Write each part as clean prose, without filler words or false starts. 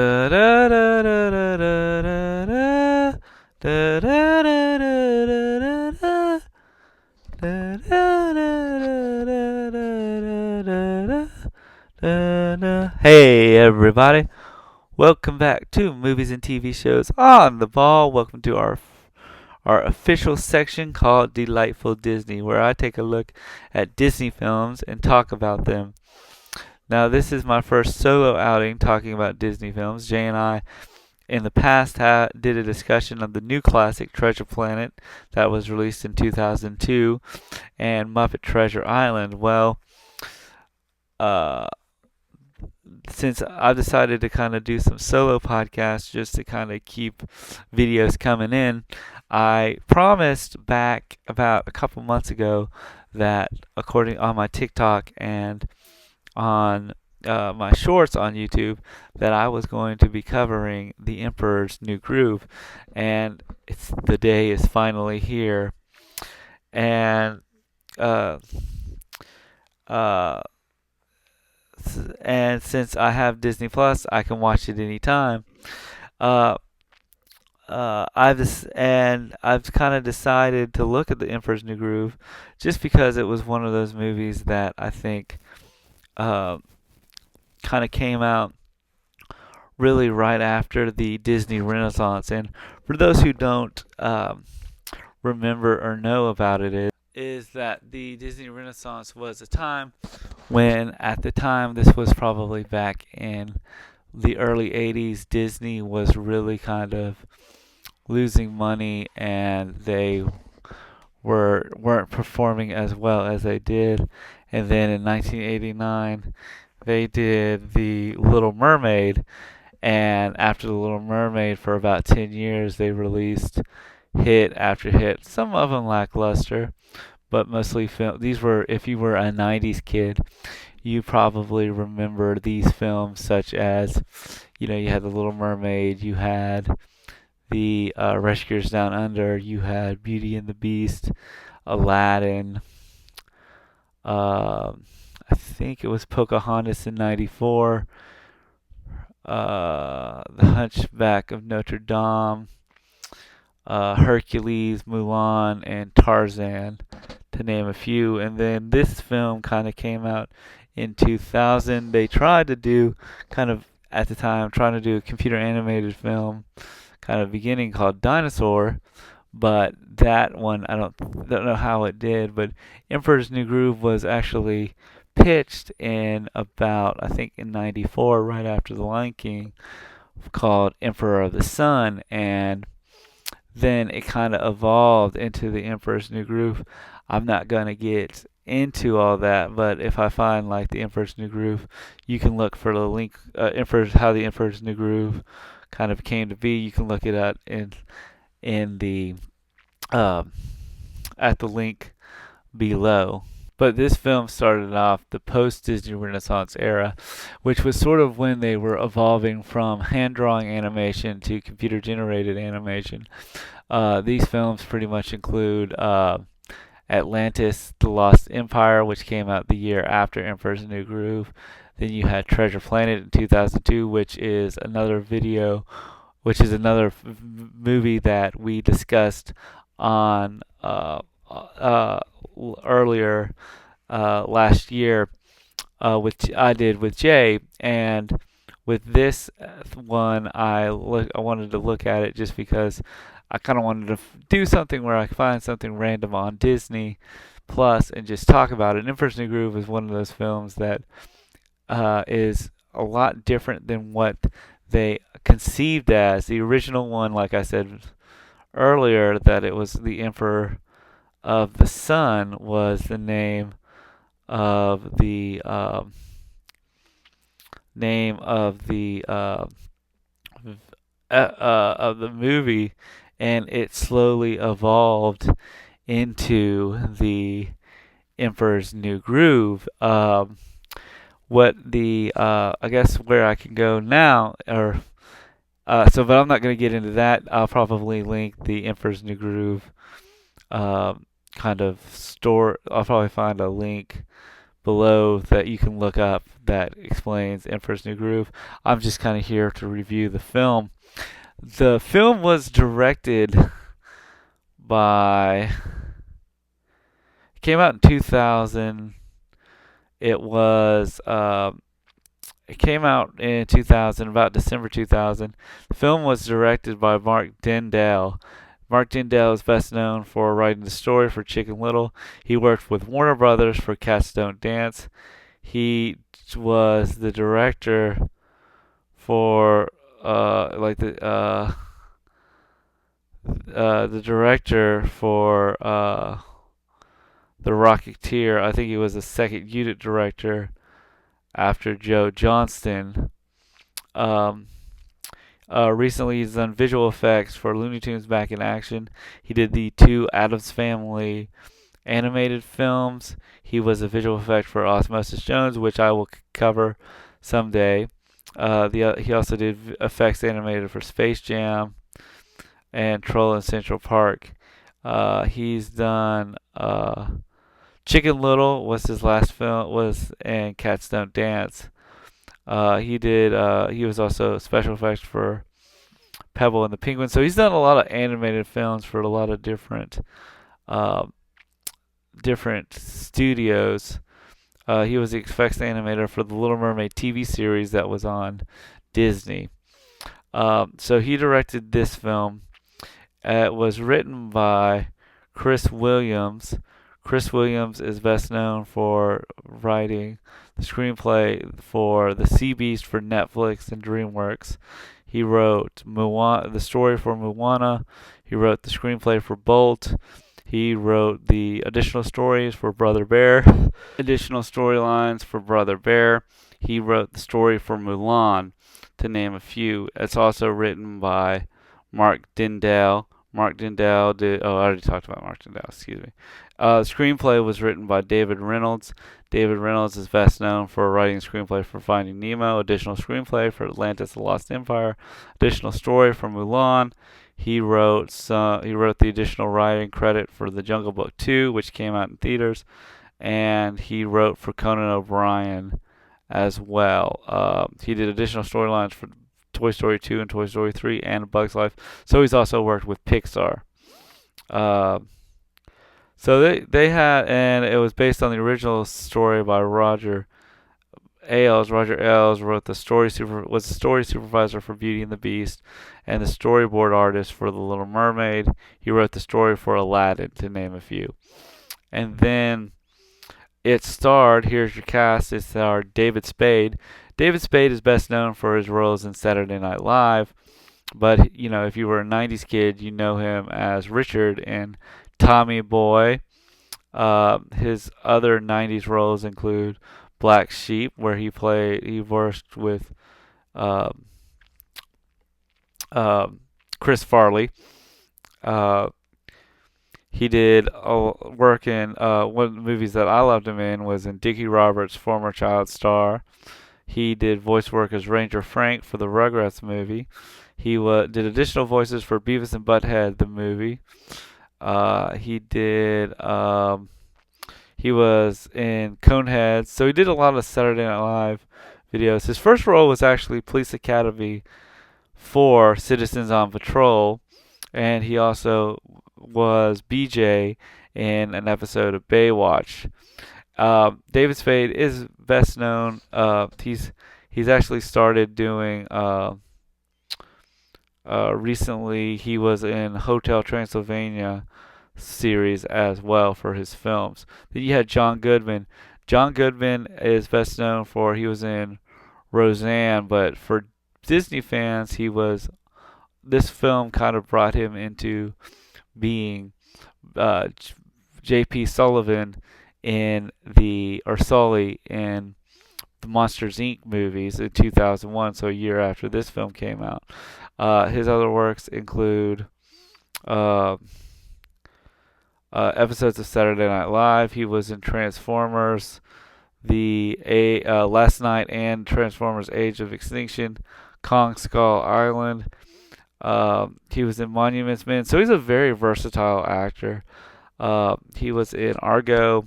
Hey everybody, welcome back to Movies and TV Shows on the Ball. Welcome to our official section called Delightful Disney, where I take a look at Disney films and talk about them. Now, this is my first solo outing talking about Disney films. Jay and I, in the past, did a discussion of the new classic Treasure Planet that was released in 2002 and Muppet Treasure Island. Well, since I've decided to kind of do some solo podcasts just to kind of keep videos coming in, I promised back about a couple months ago that according on my TikTok and on my shorts on YouTube that I was going to be covering The Emperor's New Groove, and the day is finally here. And uh, uh, and since I have Disney Plus, I can watch it anytime. Uh, I've kind of decided to look at The Emperor's New Groove just because it was one of those movies that I think uh, kind of came out really right after the Disney Renaissance. And for those who don't remember or know about it, is that the Disney Renaissance was a time when, at the time, this was probably back in the early 80s, Disney was really kind of losing money and they weren't performing as well as they did. And then in 1989, they did The Little Mermaid, and after The Little Mermaid, for about 10 years, they released hit after hit, some of them lackluster, but mostly these were, if you were a 90s kid, you probably remember these films such as, you had The Little Mermaid, you had the Rescuers Down Under, you had Beauty and the Beast, Aladdin, I think it was Pocahontas in 94, The Hunchback of Notre Dame, Hercules, Mulan, and Tarzan, to name a few. And then this film kind of came out in 2000. They tried to do, kind of at the time, trying to do a computer animated film kind of beginning called Dinosaur, but that one I don't know how it did. But Emperor's New Groove was actually pitched in about, I think, in 94, right after The Lion King, called Emperor of the Sun, and then it kind of evolved into The Emperor's New Groove. I'm not going to get into all that, but if I find like The Emperor's New Groove, you can look for the link, how The Emperor's New Groove kind of came to be. You can look it up in the at the link below. But this film started off the post-Disney Renaissance era, which was sort of when they were evolving from hand-drawing animation to computer-generated animation. These films pretty much include Atlantis, The Lost Empire, which came out the year after Emperor's New Groove. Then you had Treasure Planet in 2002, which is another movie that we discussed on earlier last year, which I did with Jay. And with this one, I wanted to look at it just because I kind of wanted to do something where I could find something random on Disney Plus and just talk about it. And Emperor's New Groove is one of those films that is a lot different than what they conceived as. The original one, like I said earlier, that it was the Emperor of the Sun, was the name of the movie, and it slowly evolved into the Emperor's New Groove. I guess where I can go now, but I'm not going to get into that. I'll probably link the Emperor's New Groove kind of store. I'll probably find a link below that you can look up that explains Emperor's New Groove. I'm just kind of here to review the film. The film was directed by. It came out in 2000. It was. It came out in 2000, about December 2000. The film was directed by Mark Dindal. Mark Dindal is best known for writing the story for Chicken Little. He worked with Warner Brothers for Cats Don't Dance. He was the director for the director for The Rocketeer. I think he was the second unit director after Joe Johnston. Um, Recently, he's done visual effects for Looney Tunes Back in Action. He did the two Addams Family animated films. He was a visual effect for Osmosis Jones, which I will cover someday. He also did effects animated for Space Jam and Troll in Central Park. He's done Chicken Little was his last film, and Cats Don't Dance. He was also special effects for Pebble and the Penguin. So he's done a lot of animated films for a lot of uh, different studios. He was the effects animator for the Little Mermaid TV series that was on Disney. So he directed this film. It was written by Chris Williams. Chris Williams is best known for writing the screenplay for The Sea Beast for Netflix and DreamWorks. He wrote the story for Moana. He wrote the screenplay for Bolt. He wrote the additional stories for Brother Bear, additional storylines for Brother Bear. He wrote the story for Mulan, to name a few. It's also written by Mark Dindal. Mark Dindal did. Oh, I already talked about Mark Dindal. Excuse me. The screenplay was written by David Reynolds. David Reynolds is best known for writing a screenplay for Finding Nemo, additional screenplay for Atlantis: The Lost Empire, additional story for Mulan. He wrote the additional writing credit for The Jungle Book 2, which came out in theaters, and he wrote for Conan O'Brien as well. He did additional storylines for Toy Story 2 and Toy Story 3 and Bug's Life. So he's also worked with Pixar. So they had, and it was based on the original story by Roger Ailes. Roger Ailes was the story supervisor for Beauty and the Beast and the storyboard artist for The Little Mermaid. He wrote the story for Aladdin, to name a few. And then it starred, here's your cast, it starred David Spade. David Spade is best known for his roles in Saturday Night Live, but if you were a 90s kid, you know him as Richard in Tommy Boy. His other 90s roles include Black Sheep, where he worked with Chris Farley. He did work in one of the movies that I loved him in was in Dickie Roberts' Former Child Star. He did voice work as Ranger Frank for the Rugrats movie. He did additional voices for Beavis and Butthead, the movie. He was in Coneheads, so he did a lot of Saturday Night Live videos. His first role was actually Police Academy 4 Citizens on Patrol, and he also was BJ in an episode of Baywatch. David Spade is best known. He's actually started doing. Recently, he was in Hotel Transylvania series as well for his films. Then you had John Goodman. John Goodman is best known for he was in Roseanne, but for Disney fans, this film kind of brought him into being J.P. Sullivan Sully in the Monsters Inc. movies in 2001, so a year after this film came out. His other works include episodes of Saturday Night Live. He was in Transformers, Last Night, and Transformers: Age of Extinction, Kong Skull Island. He was in Monuments Men, so he's a very versatile actor. He was in Argo,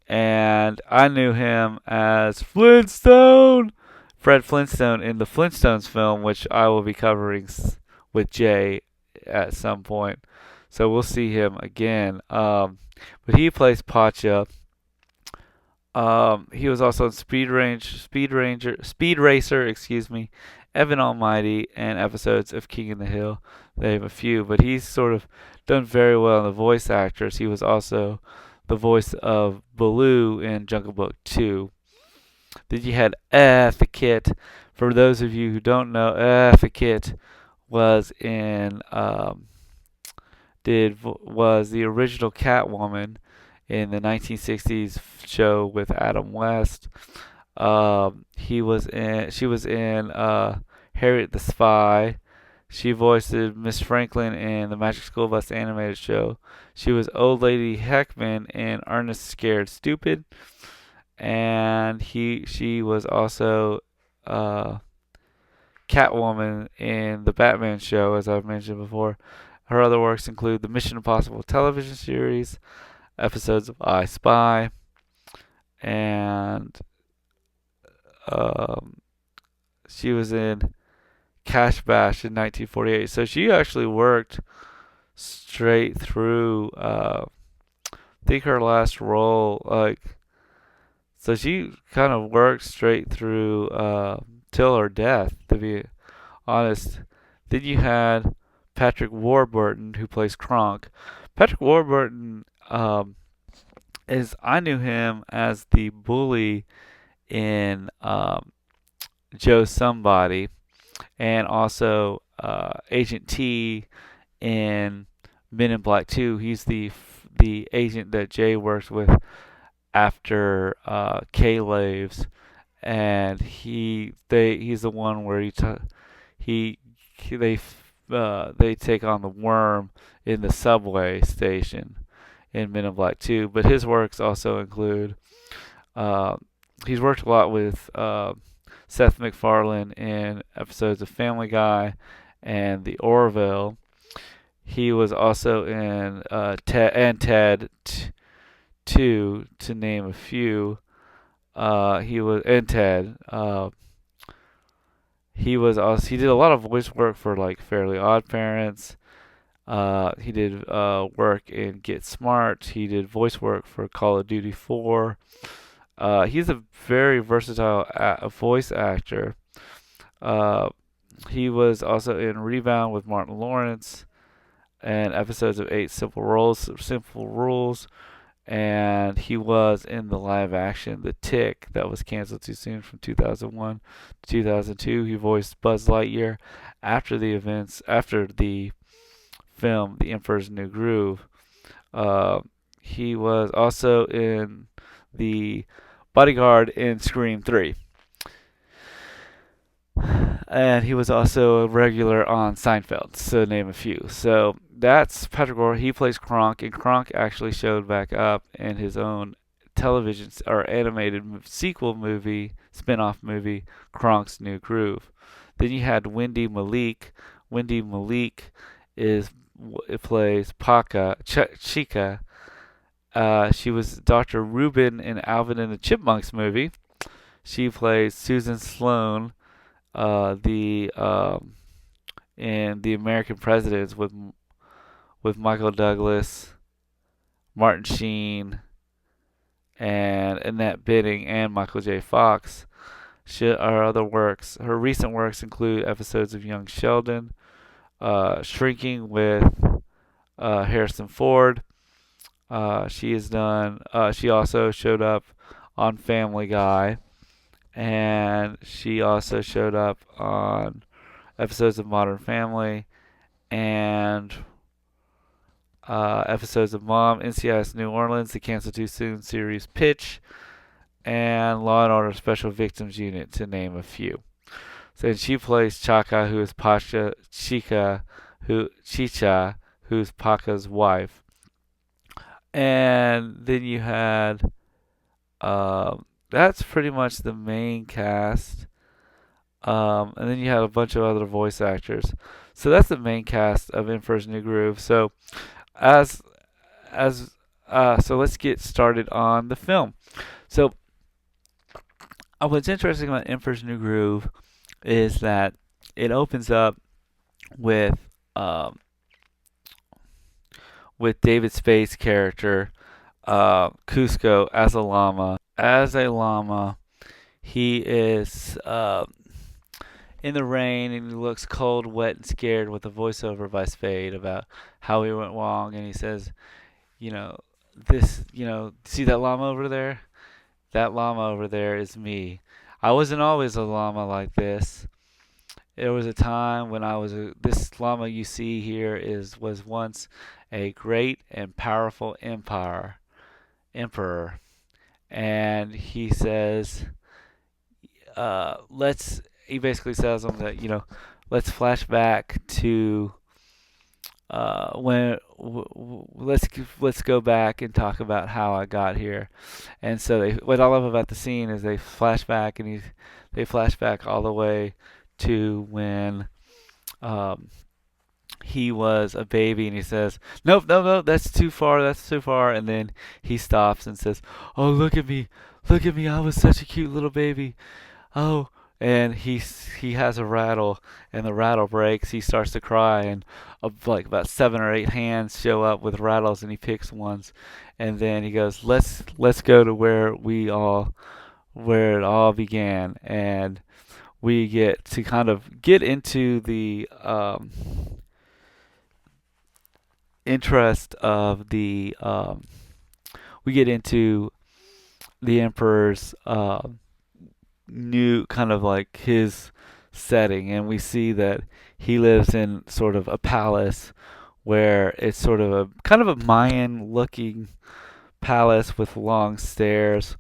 And I knew him as Flintstone, Fred Flintstone in the Flintstones film, which I will be covering with Jay at some point. So we'll see him again. But he plays Pacha. He was also in Speed Racer, excuse me, Evan Almighty, and episodes of King of the Hill. They have a few, but he's sort of done very well in the voice actors. He was also the voice of Baloo in Jungle Book 2. Then you had the Kit. For those of you who don't know, the Kit was in was the original Catwoman in the 1960s show with Adam West. She was in Harriet the Spy. She voiced Miss Franklin in the Magic School Bus animated show. She was Old Lady Heckman in Ernest Scared Stupid, and she was also Catwoman in the Batman show, as I've mentioned before. Her other works include the Mission Impossible television series, episodes of I Spy, and she was in Cash Bash in 1948. So she actually worked straight through. I think her last role, so she kind of worked straight through till her death, to be honest. Then you had Patrick Warburton, who plays Kronk. Patrick Warburton I knew him as the bully in Joe Somebody, and also Agent T in Men in Black 2. He's the agent that Jay works with after K Laves, and he's the one where he they take on the worm in the subway station in Men in Black 2. But his works also include uh, he's worked a lot with Seth MacFarlane in episodes of Family Guy and The Orville. He was also in Ted 2, to name a few. He was in Ted. He did a lot of voice work for like Fairly Odd Parents. He did work in Get Smart. He did voice work for Call of Duty 4. He's a very versatile voice actor. Uh, he was also in Rebound with Martin Lawrence and episodes of Simple Rules, and he was in the live action The Tick that was canceled too soon from 2001 to 2002. He voiced Buzz Lightyear after the film The Emperor's New Groove. He was also in the bodyguard in Scream 3. And he was also a regular on Seinfeld, to name a few. So that's Patrick Gore. He plays Kronk, and Kronk actually showed back up in his own television or animated spin-off movie, Kronk's New Groove. Then you had Wendy Malik. Wendy Malik plays Chica. She was Dr. Rubin in Alvin and the Chipmunks movie. She plays Susan Sloan, the in The American Presidents with Michael Douglas, Martin Sheen, and Annette Bening and Michael J. Fox. Her recent works include episodes of Young Sheldon, Shrinking with Harrison Ford. She also showed up on Family Guy, and she also showed up on episodes of Modern Family and episodes of Mom, NCIS New Orleans, the Cancel Too Soon series Pitch, and Law and Order Special Victims Unit, to name a few. So she plays Chaka, who is Chicha, who's Paca's wife. And then you had that's pretty much the main cast. And then you had a bunch of other voice actors. So that's the main cast of Emperor's New Groove. So as So let's get started on the film. So what's interesting about Emperor's New Groove is that it opens up with um, David Spade's character Cusco as a llama. As a llama, he is in the rain and he looks cold, wet, and scared with a voiceover by Spade about how he went wrong. And he says, you know, see that llama over there? That llama over there is me. I wasn't always a llama like this. There was a time when this llama you see here was once a great and powerful emperor. And he says, he basically tells them that, let's flash back to when let's go back and talk about how I got here. And so what I love about the scene is they flash back they flash back all the way to when um, he was a baby, and he says, "Nope, no, no, that's too far." And then he stops and says, "Oh, look at me, I was such a cute little baby. Oh." And he has a rattle, and the rattle breaks. He starts to cry, and like about 7 or 8 hands show up with rattles, and he picks ones, and then he goes, "Let's go to where it all began." And we get to kind of get into the interest of we get into the emperor's new kind of like his setting, and we see that he lives in sort of a palace where it's sort of a kind of a Mayan looking palace with long stairs,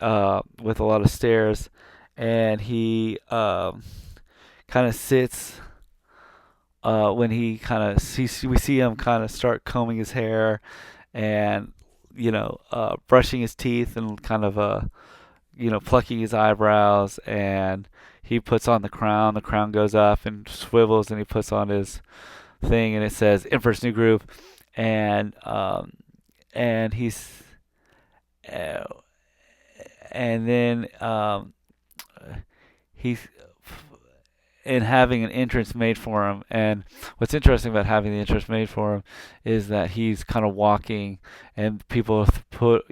with a lot of stairs, and he kind of sits when he kind of we see him kind of start combing his hair and brushing his teeth and kind of plucking his eyebrows, and he puts on the crown. The crown goes up and swivels, and he puts on his thing, and it says Emperor's New Groove, and he's uh, and then he's in having an entrance made for him. And what's interesting about having the entrance made for him is that he's kind of walking, and people put,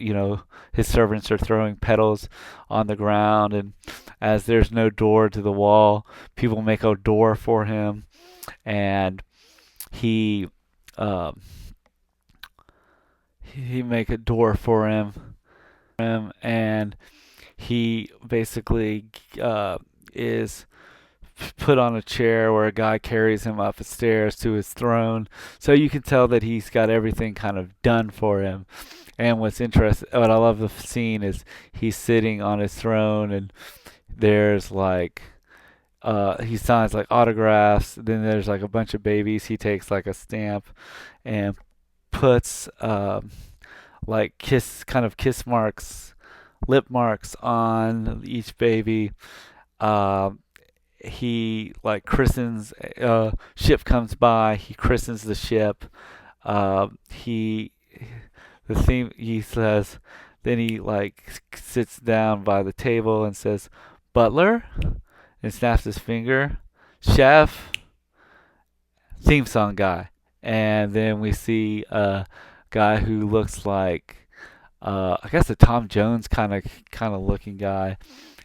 his servants are throwing petals on the ground, and as there's no door to the wall, people make a door for him, and he um, he make a door for him, and he basically is put on a chair where a guy carries him up the stairs to his throne. So you can tell that he's got everything kind of done for him. And what I love the scene is he's sitting on his throne, and there's like he signs like autographs. Then there's like a bunch of babies. He takes like a stamp and puts like kiss marks, lip marks on each baby. Um, he like christens ship comes by, he christens the ship. He the theme he says, then he like sits down by the table and says, "Butler," and snaps his finger. "Chef," theme song guy. And then we see a guy who looks like I guess a Tom Jones kind of looking guy,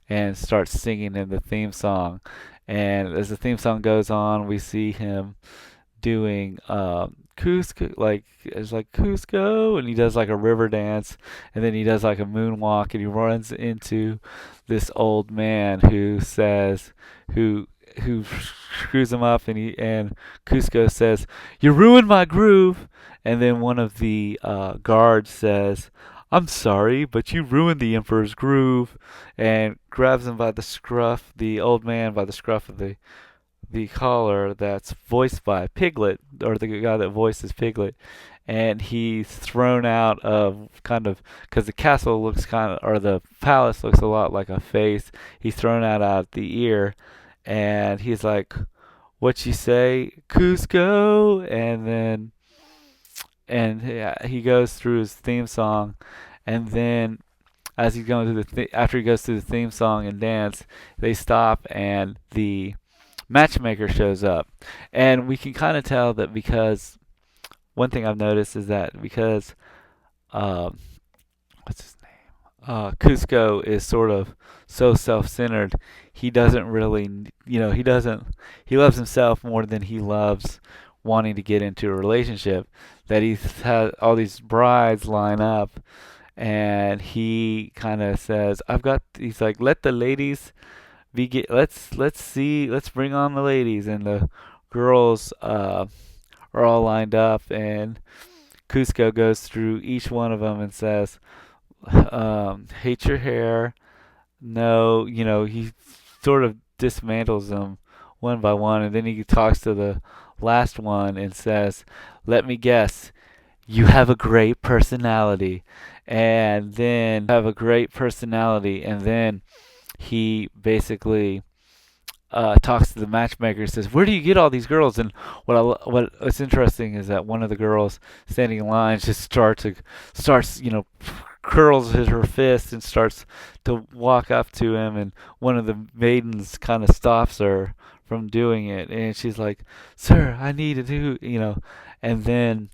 and starts singing in the theme song. And as the theme song goes on, we see him doing Cusco, like it's like Cusco, and he does like a river dance, and then he does like a moonwalk, and he runs into this old man who screws him up, and Cusco says, "You ruined my groove." And then one of the guards says, "I'm sorry, but you ruined the Emperor's groove," and grabs him by the old man by the scruff of the collar, that's voiced by Piglet, or the guy that voices Piglet. And he's thrown out of because the castle looks or the palace looks a lot like a face. He's thrown out the ear, and he's like, "What you say, Cusco?" And then and he goes through his theme song, and then as he's going through after he goes through the theme song and dance, they stop and the matchmaker shows up, and we can kind of tell that because one thing I've noticed is that because um, what's his Cusco is sort of so self-centered. He doesn't really, he doesn't. He loves himself more than he loves wanting to get into a relationship. That he's had all these brides line up, and he kind of says, "I've got." He's like, "Let the ladies let's see. Let's bring on the ladies." And the girls are all lined up, and Cusco goes through each one of them and says, hate your hair. No, he sort of dismantles them one by one, and then he talks to the last one and says, "Let me guess, you have a great personality." And then he basically talks to the matchmaker and says, "Where do you get all these girls?" And what's interesting is that one of the girls standing in line just starts curls her fist and starts to walk up to him, and one of the maidens kind of stops her from doing it, and she's like, "Sir, I need to do," and then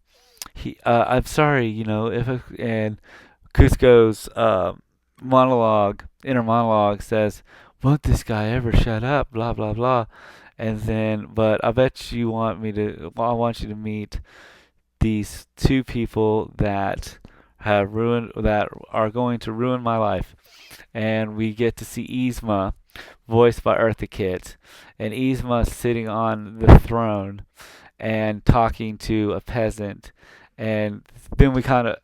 I'm sorry, if and Cusco's inner monologue says, "Won't this guy ever shut up?" Blah blah blah, and then, but I bet you want me to. Well, I want you to meet these two people that are going to ruin my life, and we get to see Yzma, voiced by Eartha Kitt, and Yzma sitting on the throne and talking to a peasant, and then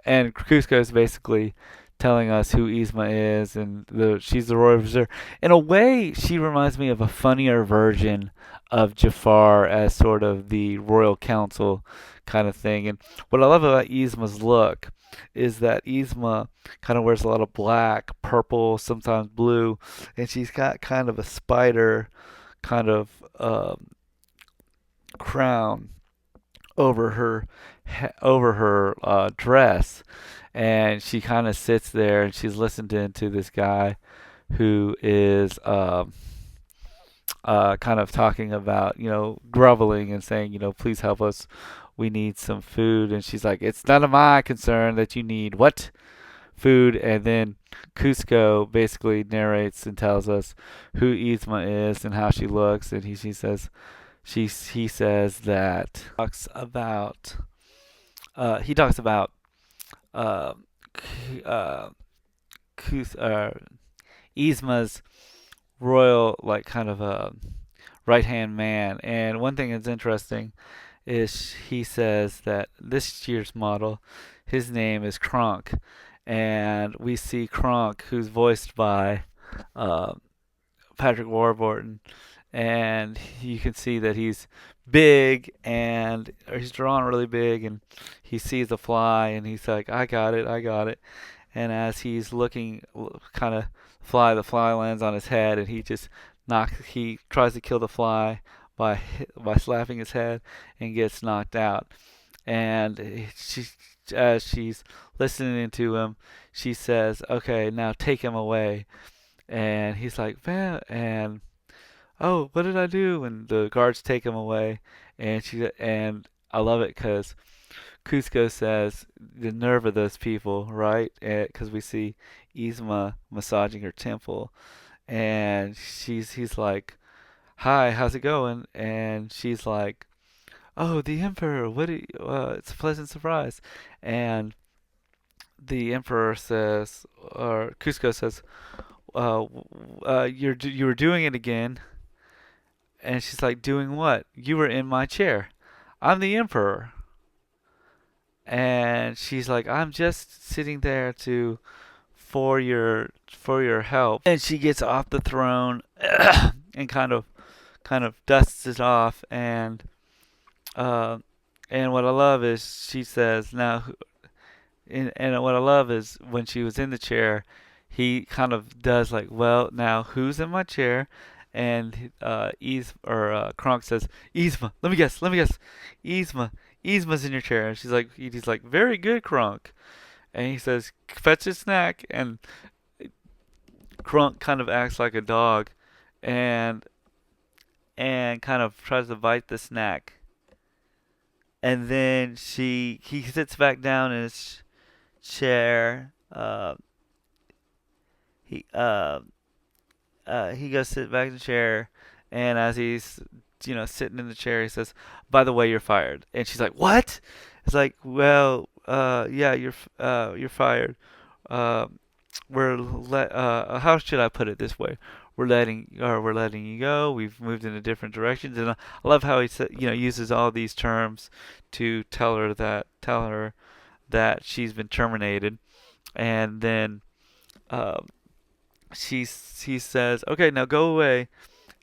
and Cusco is basically telling us who Yzma is, and she's the royal vizier. In a way, she reminds me of a funnier version of Jafar as sort of the royal council kind of thing. And what I love about Yzma's look is that Yzma kind of wears a lot of black, purple, sometimes blue, and she's got kind of a spider kind of crown over her dress, and she kind of sits there and she's listening to this guy who is kind of talking about, groveling and saying, "Please help us. We need some food." And she's like, "It's none of my concern that you need what food." And then Cusco basically narrates and tells us who Yzma is and how she looks, and she says he says that he talks about uh, uh, Yzma's royal, like, kind of a right hand man. And one thing that's interesting is he says that this year's model, his name is Kronk, and we see Kronk, who's voiced by uh, Patrick Warburton, and you can see that he's big and or he's drawn really big, and he sees a fly and he's like, "I got it, I got it." And as he's looking, kind of the fly lands on his head, and he tries to kill the fly by slapping his head and gets knocked out. And as she's listening to him, she says, "Okay, now take him away." And he's like, "Man," and, "Oh, what did I do?" And the guards take him away, and I love it because Cusco says, "The nerve of those people," right? Because we see Yzma massaging her temple, and he's like, "Hi, how's it going?" And she's like, "Oh, the emperor. It's a pleasant surprise." And the emperor says, or Cusco says, you were doing it again." And she's like, "Doing what? You were in my chair. I'm the emperor." And she's like, "I'm just sitting there to for your help." And she gets off the throne and kind of dusts it off, uh and what I love is she says, "Now," and what I love is when she was in the chair, he kind of does like, "Well, now who's in my chair?" and Kronk says, Yzma, let me guess, Yzma, Yzma's in your chair. And he's like, very good, Kronk. And he says, fetch a snack. And Kronk kind of acts like a dog, and kind of tries to bite the snack. And then he sits back down in his chair. He he goes sit back in the chair, and as he's sitting in the chair, he says, "By the way, you're fired." And she's like, "What?" It's like, "Well, yeah, you're fired. Uh, how should I put it this way? We're letting you go. We've moved in a different directions." And I love how he uses all these terms to tell her that she's been terminated, and then um, he says, "Okay, now go away."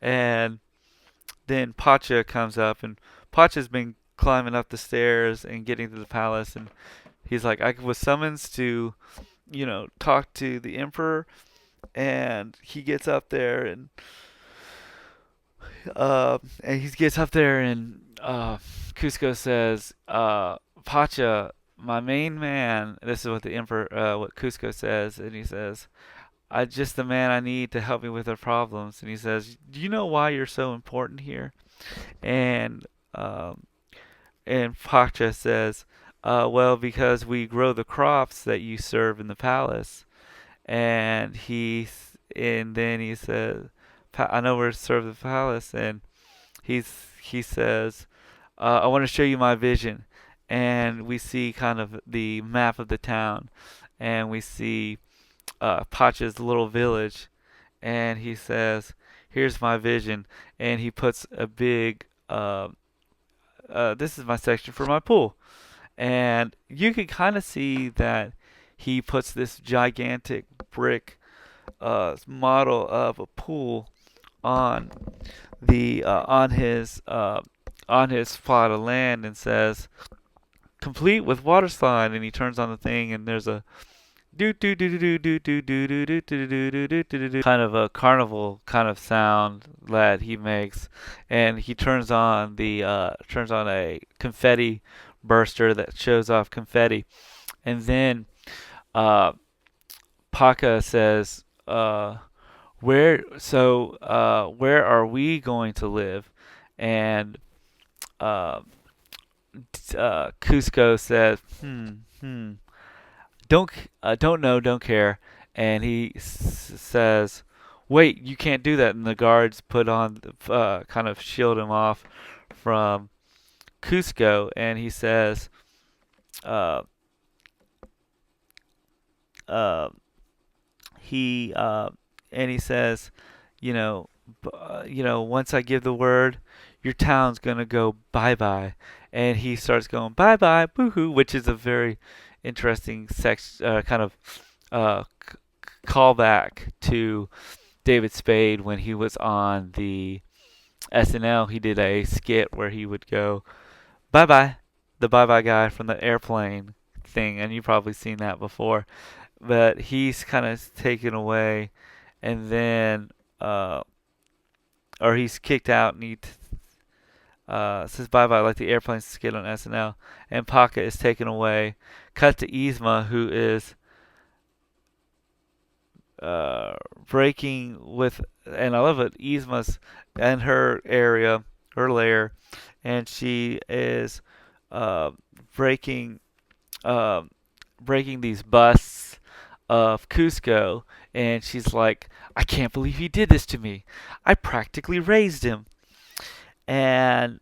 And then Pacha comes up, and Pacha's been climbing up the stairs and getting to the palace, and he's like, "I was summoned to, talk to the emperor." And he gets up there, and he gets up there, and Cusco says, "Pacha, my main man." This is what the emperor, what Cusco says, and he says, "I just the man I need to help me with our problems." And he says, "Do you know why you're so important here?" And um, Pacha says, "Well, because we grow the crops that you serve in the palace." And then he says, "I know where to serve the palace." And he says, "I want to show you my vision." And we see kind of the map of the town, and we see Pacha's little village, and he says, "Here's my vision." And he puts a big, "This is my section for my pool." And you can kind of see that he puts this gigantic brick model of a pool on the on his plot of land, and says, "Complete with water slide." And he turns on the thing, and there's a do do do do do do do do do do do do do do do kind of a carnival kind of sound that he makes. And he turns on a confetti burster that shows off confetti. And then uh Paka says, where are we going to live?" And uh Cusco says, "Hmm, don't don't know, don't care." And he says, "Wait, you can't do that." And the guards put on kind of shield him off from Cusco. And he says, uh, uh, he and he says, once I give the word, your town's gonna go bye bye." And he starts going bye bye, boo-hoo, which is a very interesting kind of uh, callback to David Spade when he was on the SNL. He did a skit where he would go bye bye, the bye bye guy from the airplane thing, and you've probably seen that before. But he's kind of taken away, and then or he's kicked out, and he says bye bye like the airplane skit on SNL. And Paka is taken away. Cut to Yzma, who is breaking with, and I love it, Yzma's and her area, her lair, and she is uh, breaking uh, breaking these busts of Cusco. And she's like, "I can't believe he did this to me. I practically raised him." And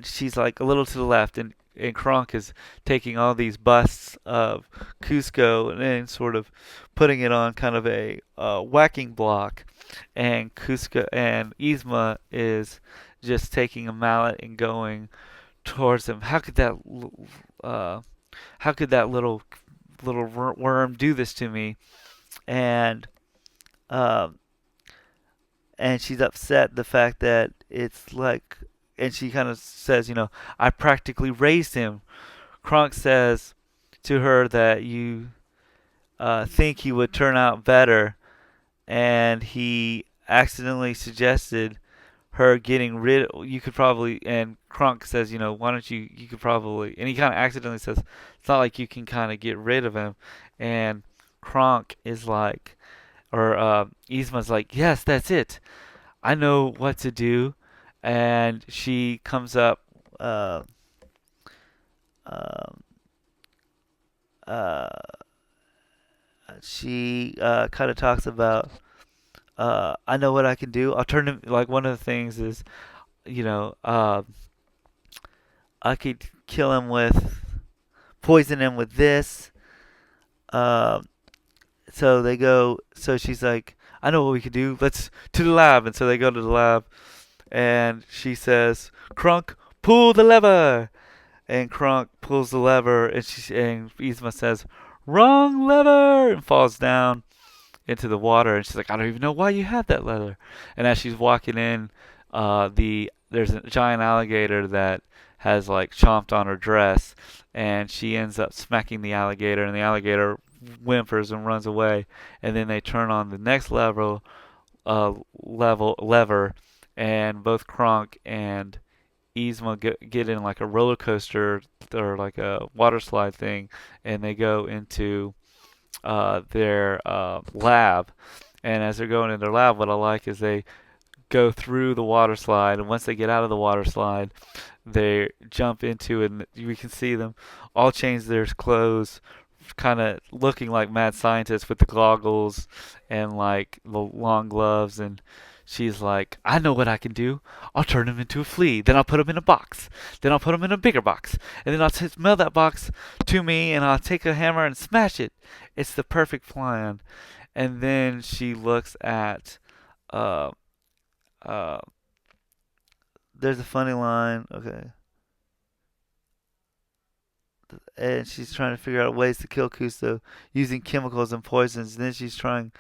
she's like a little to the left, and Kronk is taking all these busts of Cusco and then sort of putting it on kind of a whacking block. And Yzma is just taking a mallet and going towards him. Uh, how could that little worm do this to me? And um, she's upset the fact that it's like, and she kind of says, "I practically raised him." Kronk says to her that you think he would turn out better, and he accidentally suggested her getting rid. You could probably, and Kronk says, why don't you could probably, and he kind of accidentally says, it's not like you can kind of get rid of him, and Kronk is like, or Yzma's like, yes, that's it. I know what to do, and she comes up. Uh, um, uh, she kind of talks about, I know what I can do. I'll turn him. Like one of the things is, you know, uh, I could kill him with poison him with this. Um, so they go. So she's like, I know what we could do. Let's to the lab. And so they go to the lab, and she says, Krunk, pull the lever. And Krunk pulls the lever, and Yzma says, wrong lever, and falls down into the water. And she's like, I don't even know why you have that lever. And as she's walking in, there's a giant alligator that has like chomped on her dress, and she ends up smacking the alligator, and the alligator whimpers and runs away. And then they turn on the next lever, and both Kronk and Yzma get in like a roller coaster or like a water slide thing, and they go into their lab. And as they're going in their lab, what I like is they go through the water slide, and once they get out of the water slide, they jump into it, and we can see them all change their clothes, kind of looking like mad scientists with the goggles and like the long gloves. And she's like, I know what I can do. I'll turn him into a flea. Then I'll put him in a box. Then I'll put him in a bigger box. And then I'll mail that box to me, and I'll take a hammer and smash it. It's the perfect plan. And then she looks at, uh, uh, there's a funny line. Okay. And she's trying to figure out ways to kill Kusto using chemicals and poisons. And then she's trying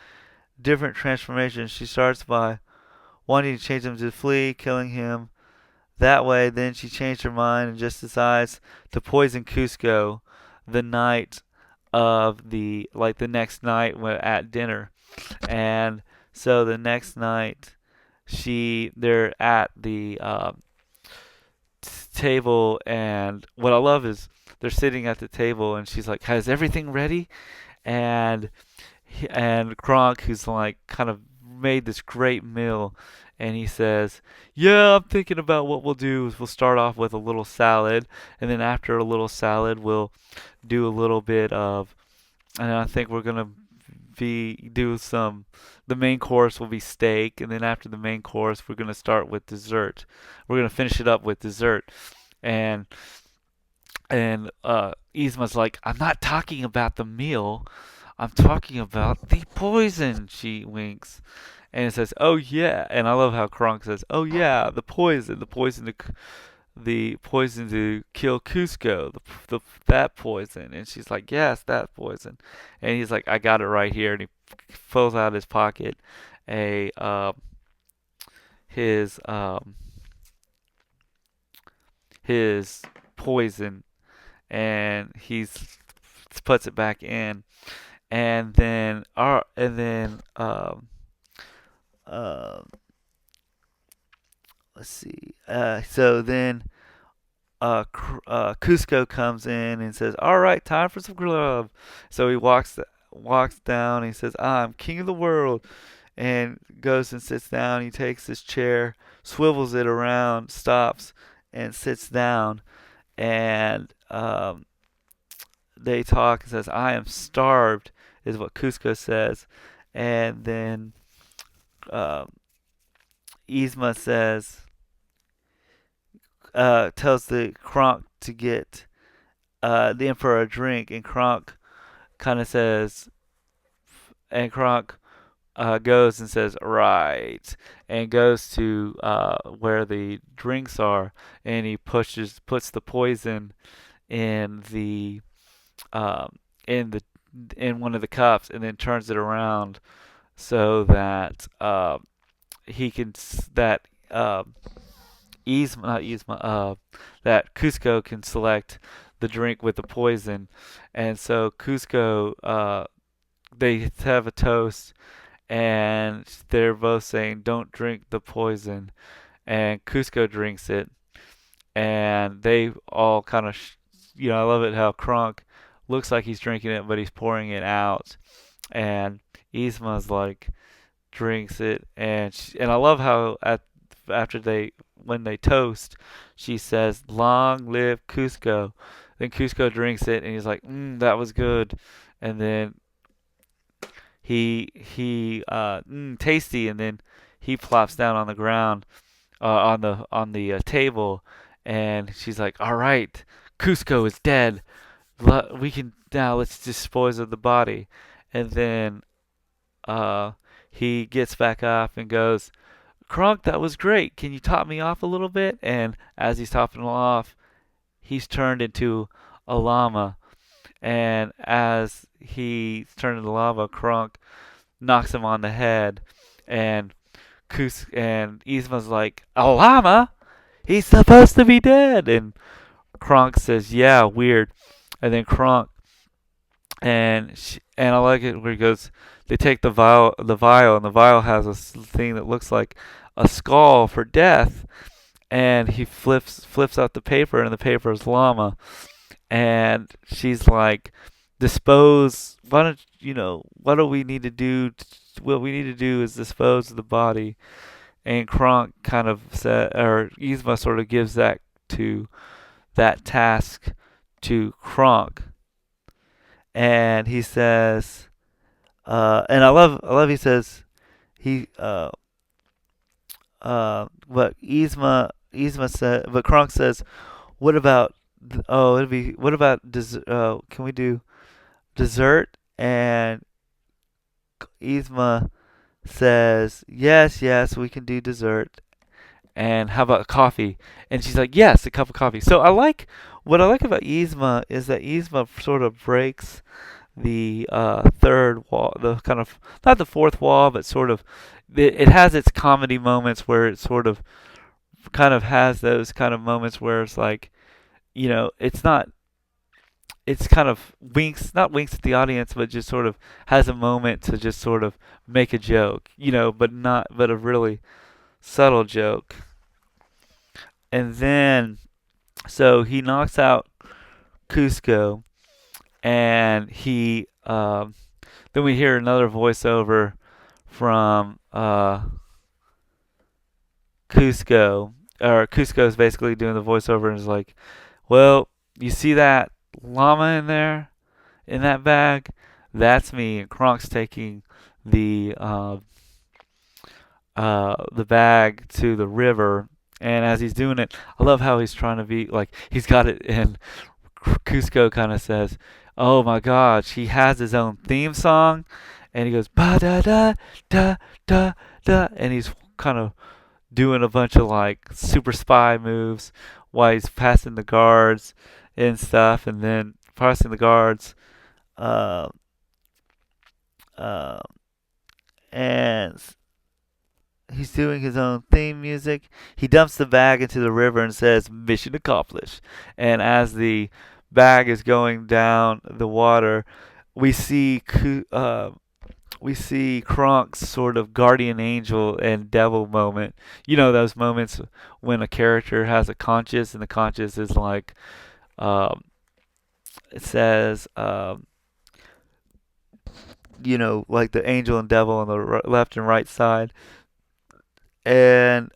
different transformations. She starts by wanting to change him to Flea, killing him that way. Then she changed her mind and just decides to poison Cusco the night of the next night at dinner. And so the next night, they're at the table, and what I love is they're sitting at the table, and she's like, "Has everything ready?" And Kronk, who's like kind of made this great meal, and he says, "Yeah, I'm thinking about what we'll do is we'll start off with a little salad, and then after a little salad, we'll do a little bit of, and I think we're gonna be do some. The main course will be steak, and then after the main course, we're gonna start with dessert. We're gonna finish it up with dessert." And Yzma's like, I'm not talking about the meal. I'm talking about the poison. She winks, and it says, "Oh yeah." And I love how Kronk says, "Oh yeah, the poison to kill Cusco, that poison." And she's like, "Yes, that poison." And he's like, "I got it right here." And he pulls out his pocket a his his poison, and he's puts it back in, and then uh, let's see. So then Cusco comes in and says, "All right, time for some grub." So he walks down. And he says, "I'm king of the world," and goes and sits down. He takes his chair, swivels it around, stops, and sits down. And they talk and says, "I am starved," is what Cusco says. And then um, Yzma says, tells the Kronk to get the Emperor a drink, and Kronk kind of says, and Kronk goes and says, "Right," and goes to where the drinks are, and he puts the poison in the um, in the in one of the cups, and then turns it around so that he can that Yzma, not Yzma, that Cusco can select the drink with the poison. And so Cusco, they have a toast, and they're both saying, "Don't drink the poison." And Cusco drinks it, and they all kind of, I love it how Kronk looks like he's drinking it, but he's pouring it out, and Yzma's like drinks it, and I love how after they when they toast, she says, "Long live Cusco." Then Cusco drinks it, and he's like, "That was good," and then tasty, and then he plops down on the ground, on the table, and she's like, "All right, Cusco is dead. We can now let's dispose of the body," and then uh, he gets back up and goes, "Kronk, that was great. Can you top me off a little bit?" And as he's topping him off, he's turned into a llama. And as he's turned into lava, Kronk knocks him on the head. And and Yzma's like, "A llama? He's supposed to be dead." And Kronk says, "Yeah, weird." And then Kronk and I like it where he goes. They take the vial, and the vial has a thing that looks like a skull for death. And he flips out the paper, and the paper is llama. And she's like, "Dispose. Why don't What do we need to do? What we need to do is dispose of the body." And Kronk kind of said, or Yzma sort of gives that task to Kronk, and he says, and I love he says he but Yzma said, but Kronk says, "What about it'd be what about can we do dessert?" And Yzma says, "Yes, yes, we can do dessert." And how about coffee? And she's like, "Yes, a cup of coffee." So what I like about Yzma is that Yzma sort of breaks the third wall, the kind of not the fourth wall, but sort of it has its comedy moments where it sort of kind of has those kind of moments where it's like, it's not, it's kind of not winks at the audience, but just sort of has a moment to just sort of make a joke, but a really subtle joke. And then, so he knocks out Cusco, and then we hear another voiceover from Cusco, or Cusco's basically doing the voiceover and is like, "Well, you see that llama in there, in that bag? That's me." And Kronk's taking the bag to the river, and as he's doing it, I love how he's trying to be like he's got it, and Cusco kind of says, "Oh my gosh, he has his own theme song," and he goes ba da da da da da, and he's kind of doing a bunch of like super spy moves while he's passing the guards and stuff, and then passing the guards, uh, uh, and he's doing his own theme music. He dumps the bag into the river and says, "Mission accomplished." And as the bag is going down the water, we see we see Kronk's sort of guardian angel and devil moment. You know those moments when a character has a conscience, and the conscience is like, um, it says, like the angel and devil on the left and right side, and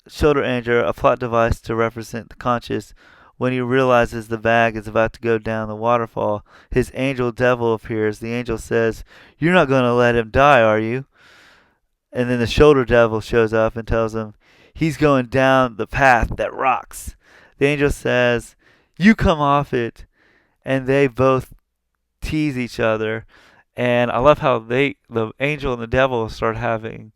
shoulder anger, a plot device to represent the conscious. When he realizes the bag is about to go down the waterfall, his angel devil appears. The angel says, "You're not going to let him die, are you?" And then the shoulder devil shows up and tells him he's going down the path that rocks. The angel says, "You come off it." And they both tease each other. And I love how the angel and the devil start having,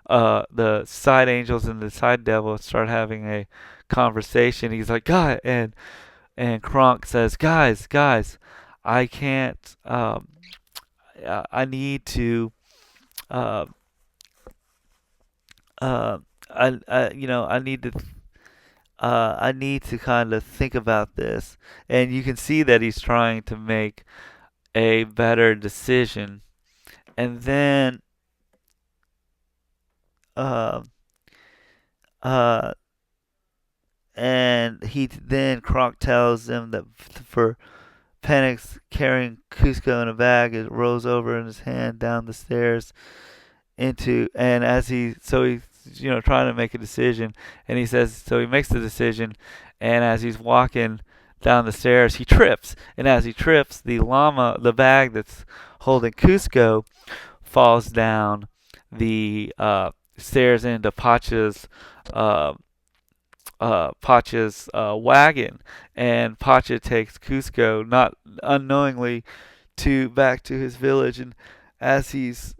the side angels and the side devil start having a conversation. He's like, "God," and Kronk says, "Guys, I can't. I need to. Uh, uh, I need to. I need to kind of think about this." And you can see that he's trying to make a better decision. and then uh, uh, then Kronk tells them that for Panics carrying Cusco in a bag, it rolls over in his hand down the stairs into, and as he's trying to make a decision, and he says, so he makes the decision, and as he's walking down the stairs, he trips, and as he trips, the bag that's holding Cusco falls down the stairs into uh, Pacha's wagon, and Pacha takes Cusco, not unknowingly, to back to his village. And as he's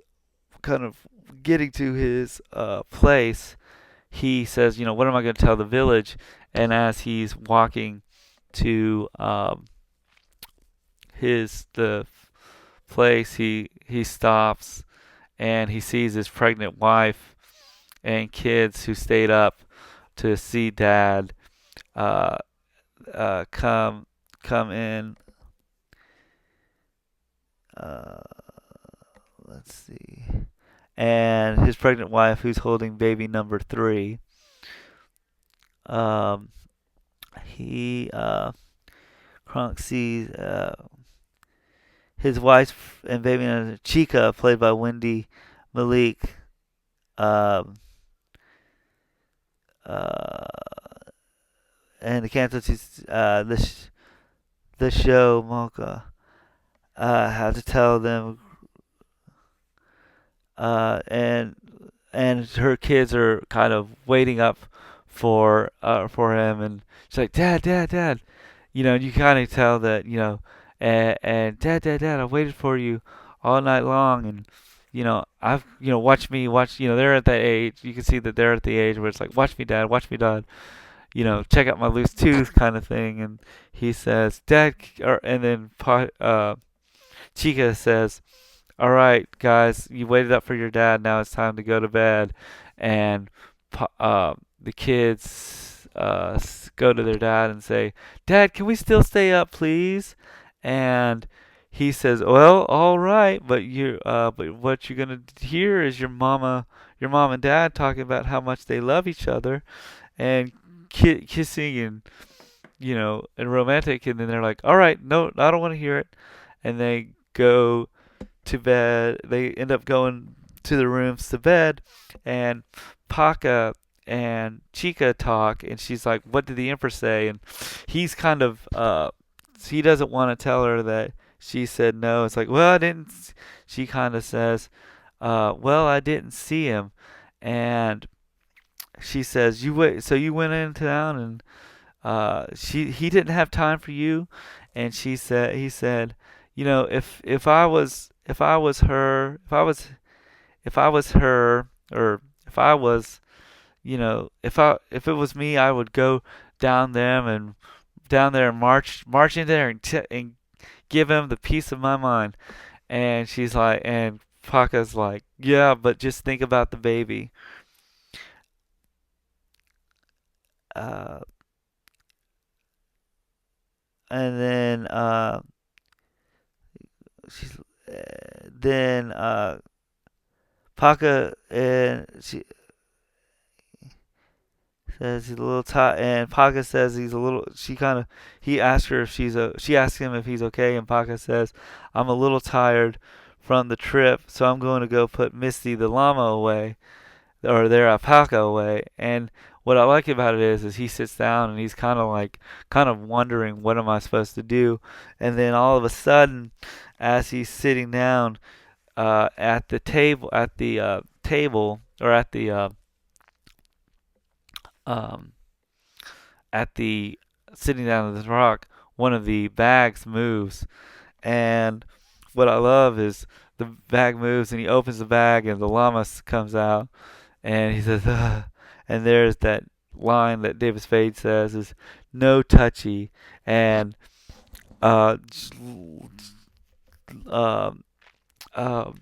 kind of getting to his place, he says, what am I going to tell the village? And as he's walking to the place, he stops and he sees his pregnant wife and kids who stayed up to see Dad uh, come in. Uh, let's see, and his pregnant wife, who's holding baby number 3. Um, he Kronk sees his wife and baby number Chica, played by Wendy Malik. Um, uh, and the Kansas the show Mocha had to tell them, and her kids are kind of waiting up for him, and she's like, Dad, Dad, Dad, and you kind of tell that, and Dad, Dad, Dad, I waited for you all night long, and I've watch, they're at that age, you can see that they're at the age where it's like, watch me, Dad, check out my loose tooth kind of thing. And he says, Dad, and then Chica says, all right, guys, you waited up for your dad. Now it's time to go to bed. And the kids go to their dad and say, Dad, can we still stay up, please? And he says, well, all right, but but what you're gonna hear is your mom and dad talking about how much they love each other, and kissing, and romantic. And then they're like, all right, no, I don't want to hear it. And they go to bed. They end up going to the rooms to bed, and Paca and Chica talk, and she's like, what did the Empress say? And he's kind of he doesn't want to tell her that she said no. It's like, well, I didn't. She kind of says, well, I didn't see him. And she says, so you went into town, and he didn't have time for you. And he said, if I was her, if I was her, or if I was, if it was me, I would go down there and march in there, and give him the peace of my mind. And she's like, and Paca's like, yeah, but just think about the baby. Uh, and then she's then Paca, and she says he's a little tired, and Paca says he's a little. He asks her if she asks him if he's okay, and Paca says, I'm a little tired from the trip, so I'm going to go put Misty the llama away, or their alpaca away. And what I like about it is he sits down and he's kind of wondering, what am I supposed to do? And then all of a sudden, as he's sitting down at the table, or um, at the sitting down on this rock, one of the bags moves. And what I love is the bag moves, and he opens the bag, and the llama comes out, and he says, ugh. And there's that line that David Spade says is, no touchy. And uh, um, um,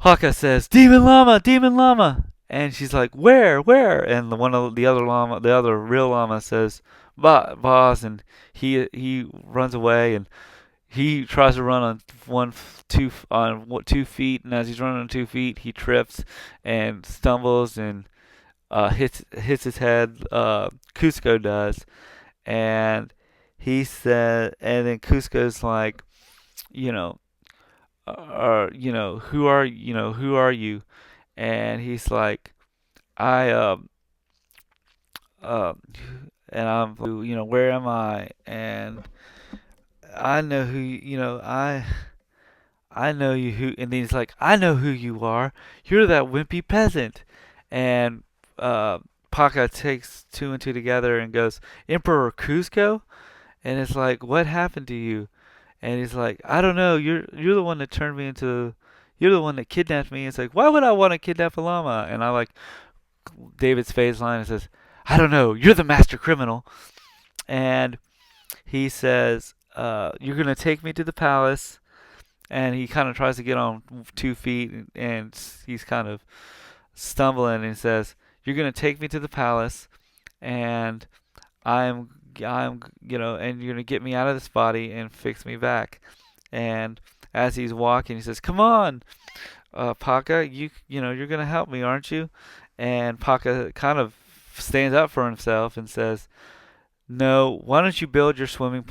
Haka says, Demon Llama, Demon Llama. And she's like, where? And the other real llama says, boss. And he runs away, and he tries to run on 2 feet, and as he's running on 2 feet, he trips and stumbles and hits his head. Cusco does, and he said, and then Cusco's like, you know, who are you? And he's like, I uh, and I'm, where am I? And I know who, I know you who, and then he's like, I know who you are. You're that wimpy peasant. And uh, Paca takes two and two together and goes, Emperor Cusco? And it's like, what happened to you? And he's like, I don't know. You're the one that turned me into. You're the one that kidnapped me. It's like, why would I want to kidnap a llama? And I like David Spade's line and says, I don't know. You're the master criminal. And he says, you're gonna take me to the palace. And he kind of tries to get on 2 feet, and he's kind of stumbling. And he says, "You're gonna take me to the palace, and and you're gonna get me out of this body and fix me back." And as he's walking, he says, "Come on, Paca, you're gonna help me, aren't you?" And Paca kind of stands up for himself and says, "No, why don't you build your swimming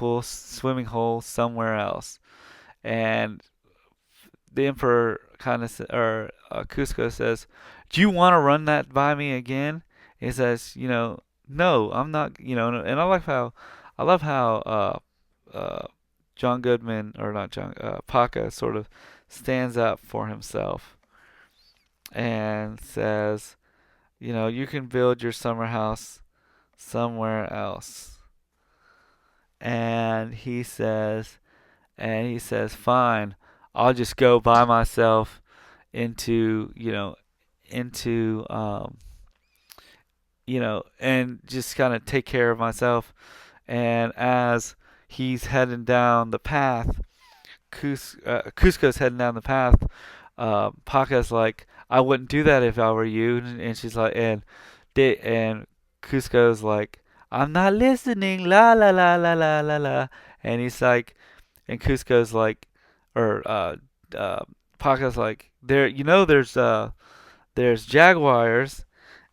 hole somewhere else?" And the emperor kind of or Cusco says, "Do you want to run that by me again?" He says, "No, I'm not." And I love how John Goodman, or not John, Paca sort of stands up for himself and says, you can build your summer house somewhere else. And he says, fine, I'll just go by myself into, into, and just kind of take care of myself. And as he's heading down the path, Cusco's heading down the path. Paca's like, I wouldn't do that if I were you. And she's like, and Cusco's like, I'm not listening. La la la la la la la. And he's like, and Cusco's like, or uh, Paca's like, there's jaguars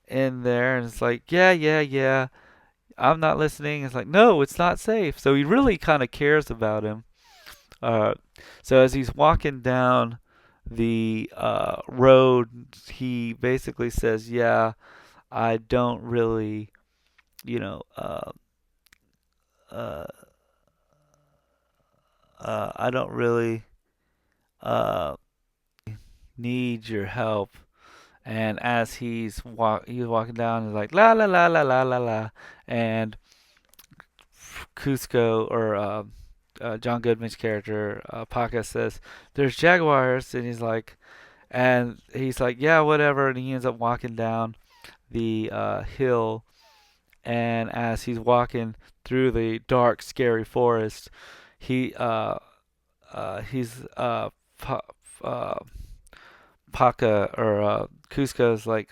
in there, and it's like, yeah, yeah, yeah. I'm not listening. It's like, no, it's not safe. So he really kind of cares about him. Uh, so as he's walking down the road, he basically says, yeah, I don't really, you know, uh, I don't really uh, need your help. And as he's walking down, he's like la la la la la la la, and Cusco, or John Goodman's character, Paca, says, "There's jaguars," and he's like, "Yeah, whatever," and he ends up walking down the hill, and as he's walking through the dark, scary forest, he he's pa- uh, Paca, or Cusco's like,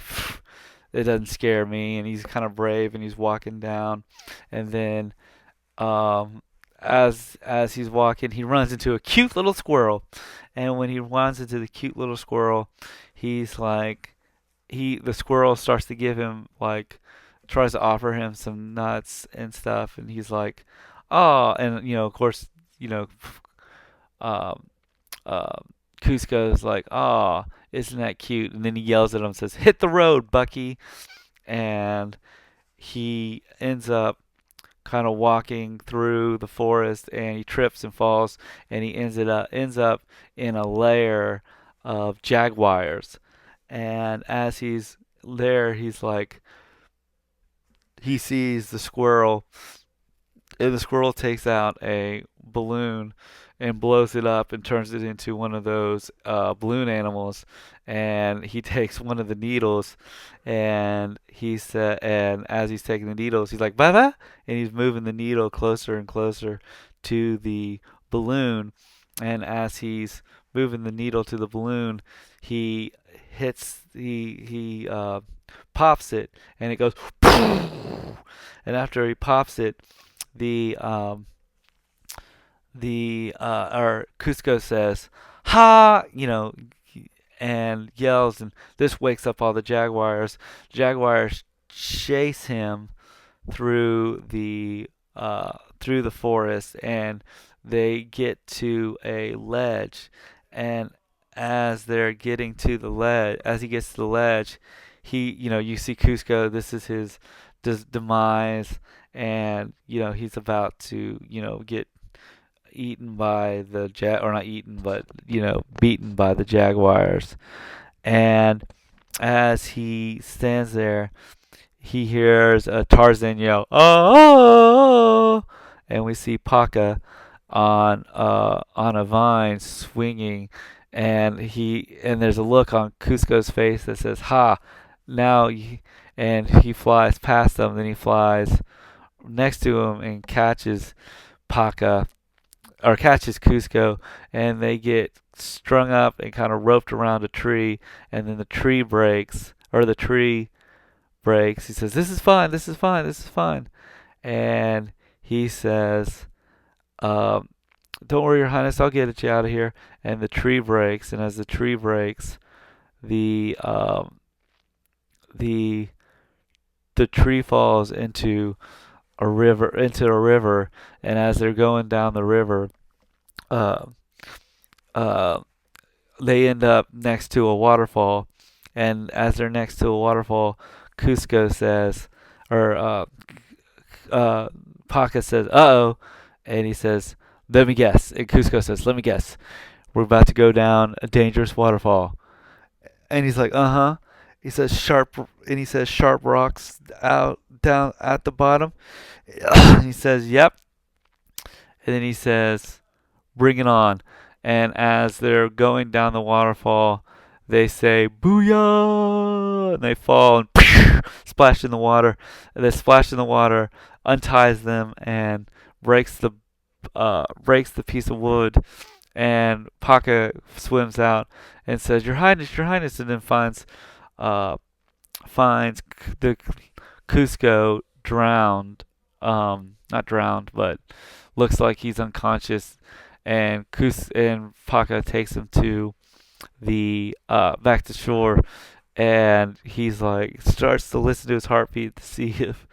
it doesn't scare me, and he's kind of brave, and he's walking down, and then um, as he's walking, he runs into a cute little squirrel, and when he runs into the cute little squirrel, he's like, the squirrel starts to give him like, tries to offer him some nuts and stuff, and he's like, oh, and of course, you know, um, Cusco's like, oh, isn't that cute? And then he yells at him and says, hit the road, Bucky. And he ends up kind of walking through the forest, and he trips and falls, and he ends up in a lair of jaguars. And as he's there, he's like, he sees the squirrel, and the squirrel takes out a balloon and blows it up and turns it into one of those balloon animals. And he takes one of the needles, and and as he's taking the needles, he's like, "Baba," and he's moving the needle closer and closer to the balloon. And as he's moving the needle to the balloon, he he pops it, and it goes, and after he pops it, the or Cusco says, "Ha!" And yells, and this wakes up all the jaguars. Jaguars chase him through the forest, and they get to a ledge. And as he gets to the ledge, you see Cusco. This is his demise, and he's about to get eaten by or not eaten, but beaten by the jaguars. And as he stands there, he hears a Tarzan yell, "Oh!" And we see Paka on a vine swinging, and there's a look on Cusco's face that says, "Ha!" Now, and he flies past them. Then he flies next to him and catches Paka, or catches Cusco, and they get strung up and kind of roped around a tree, and then the tree breaks, or the tree breaks. He says, "This is fine, this is fine, this is fine." And he says, um, "Don't worry, Your Highness, I'll get you out of here." And the tree breaks, and as the tree breaks, the the the tree falls into a river, and as they're going down the river, uh, uh, they end up next to a waterfall. And as they're next to a waterfall, Cusco says, or uh, Paca says, "Uh-oh," and he says, "Let me guess." And Cusco says, "Let me guess. We're about to go down a dangerous waterfall." And he's like, "Uh-huh." And he says, "Sharp rocks out down at the bottom." And he says, "Yep." And then he says, "Bring it on." And as they're going down the waterfall, they say, "Booyah!" And they fall and splash in the water. And the splash in the water unties them and breaks the piece of wood. And Paka swims out and says, "Your Highness, Your Highness," and then uh, finds the Cusco drowned. Not drowned, but looks like he's unconscious. And Paka takes him to the back to shore, and he's like starts to listen to his heartbeat to see if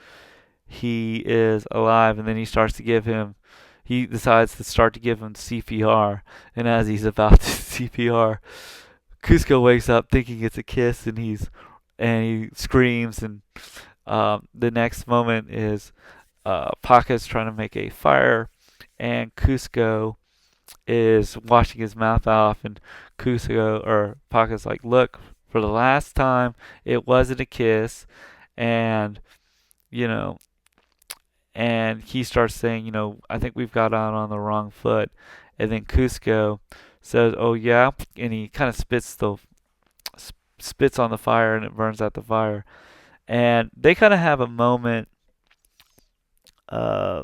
he is alive, and then he decides to start to give him CPR. And as he's about to CPR, Cusco wakes up thinking it's a kiss, and he screams. And the next moment is Paca's trying to make a fire, and Cusco is washing his mouth off, and Paca's like, "Look, for the last time, it wasn't a kiss." And you know and he starts saying, "I think we've got out on the wrong foot." And then Cusco says, "Oh yeah," and he kind of spits on the fire, and it burns out the fire. And they kind of have a moment. Uh,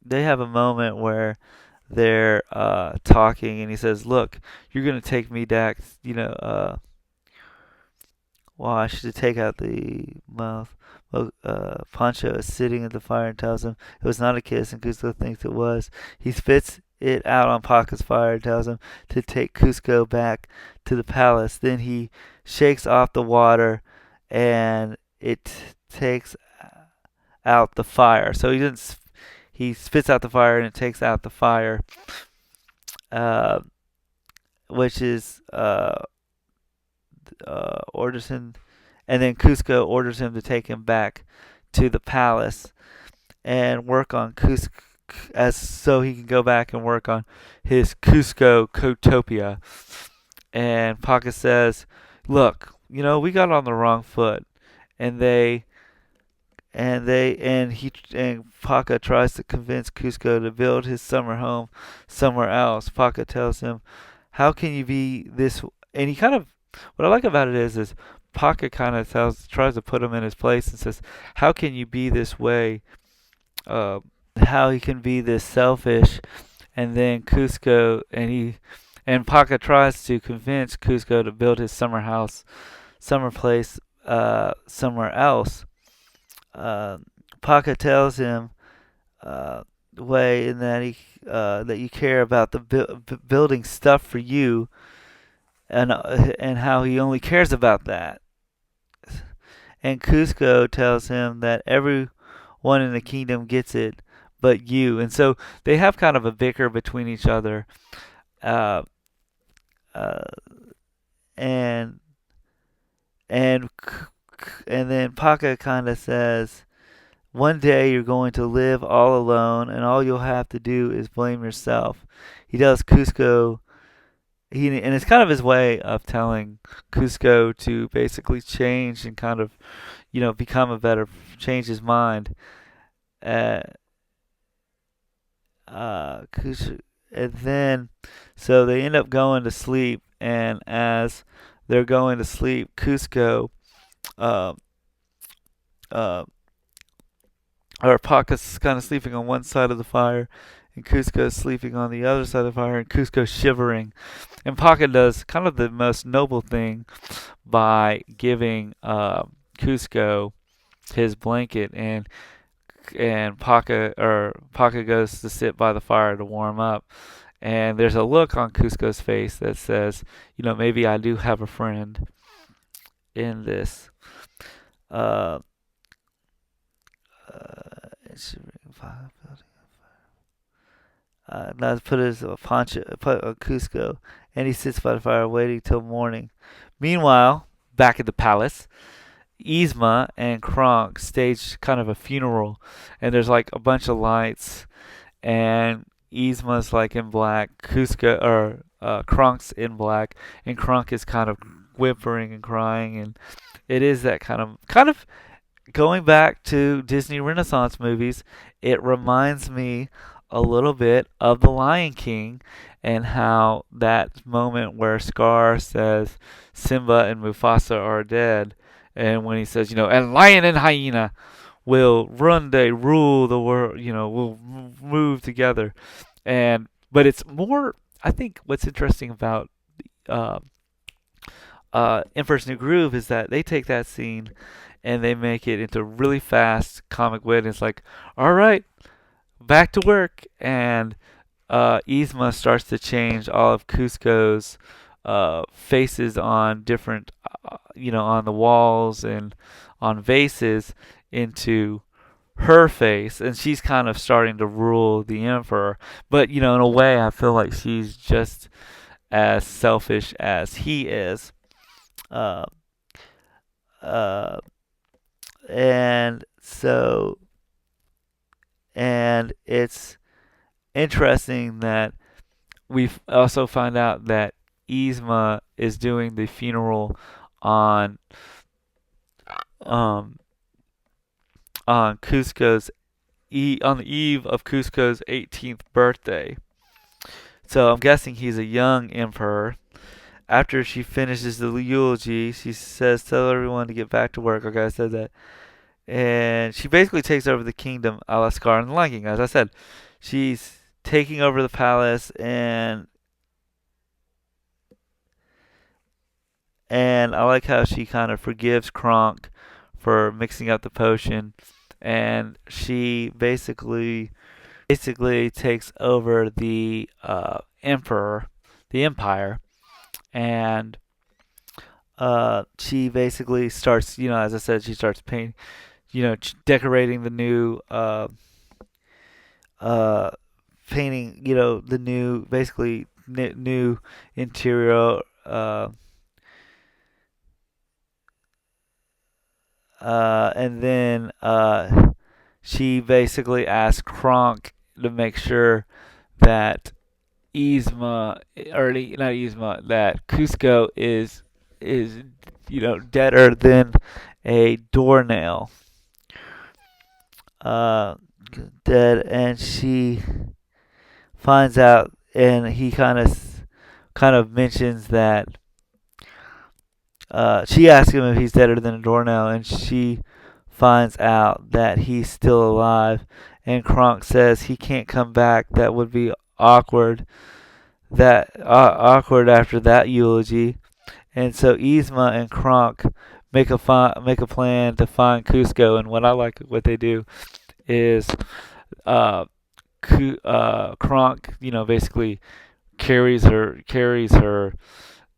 they have a moment where they're talking, and he says, "Look, you're gonna take me back, Well, I should take out the mouth." Well, Pancho is sitting at the fire and tells him it was not a kiss, and Cusco thinks it was. He spits it out on Paca's fire and tells him to take Cusco back to the palace. Then he shakes off the water, and it takes out the fire. So he spits out the fire, and it takes out the fire, uh, which is orders him, and then Cusco orders him to take him back to the palace and work on Cusco, as so he can go back and work on his Cusco Cotopia. And Paca says, "Look, we got on the wrong foot." And Paca tries to convince Cusco to build his summer home somewhere else. Paca tells him, "How can you be this?" And he kind of, what I like about it is Paca kind of tries to put him in his place and says, "How can you be this way? How he can be this selfish?" And then Paca tries to convince Cusco to build his summer place, somewhere else. Uh, Paka tells him way in that he that you care about the building stuff for you, and how he only cares about that. And Cusco tells him that everyone in the kingdom gets it, but you. And so they have kind of a bicker between each other, uh, uh, and and and then Paka kind of says, "One day you're going to live all alone, and all you'll have to do is blame yourself." He tells Cusco, and it's kind of his way of telling Cusco to basically change and kind of, become a better, change his mind. Uh, Cusco, and then, so they end up going to sleep, and as they're going to sleep, Cusco, uh, uh, or Paca's kind of sleeping on one side of the fire, and Cusco's sleeping on the other side of the fire, and Cusco's shivering. And Paca does kind of the most noble thing by giving Cusco his blanket, and Paca goes to sit by the fire to warm up. And there's a look on Cusco's face that says, maybe I do have a friend in this. Uh, now put his poncho put on Cusco, and he sits by the fire waiting till morning. Meanwhile, back at the palace, Yzma and Kronk stage kind of a funeral, and there's like a bunch of lights, and Yzma's like in black, Kronk's in black, and Kronk is kind of whimpering and crying, and it is that kind of going back to Disney Renaissance movies. It reminds me a little bit of The Lion King, and how that moment where Scar says Simba and Mufasa are dead, and when he says, and lion and hyena will run, they rule the world, will move together. And but it's more, I think what's interesting about uh, Emperor's New Groove is that they take that scene and they make it into really fast comic wit. It's like, all right, back to work, and Yzma starts to change all of Cusco's faces on different, on the walls and on vases into her face, and she's kind of starting to rule the emperor. But in a way, I feel like she's just as selfish as he is. Uh, uh, and so, and it's interesting that we also find out that Yzma is doing the funeral on um on Cusco's on the eve of Cusco's 18th birthday. So I'm guessing he's a young emperor. After she finishes the eulogy, she says, "Tell everyone to get back to work." Okay, I said that. And she basically takes over the kingdom a la Scar and the Lion King. As I said, she's taking over the palace, and I like how she kind of forgives Kronk for mixing up the potion, and she basically takes over the empire, and she basically starts, as I said, she starts painting, decorating the new uh, painting, the new, basically new interior. And then she basically asks Kronk to make sure that Yzma, or not Yzma, that Cusco is deader than a doornail. Dead, and she finds out, and he kind of mentions that she asks him if he's deader than a doornail, and she finds out that he's still alive. And Kronk says he can't come back. That would be awkward. That awkward after that eulogy. And so Yzma and Kronk make a plan to find Cusco. And what I like what they do is uh, Kronk, basically carries her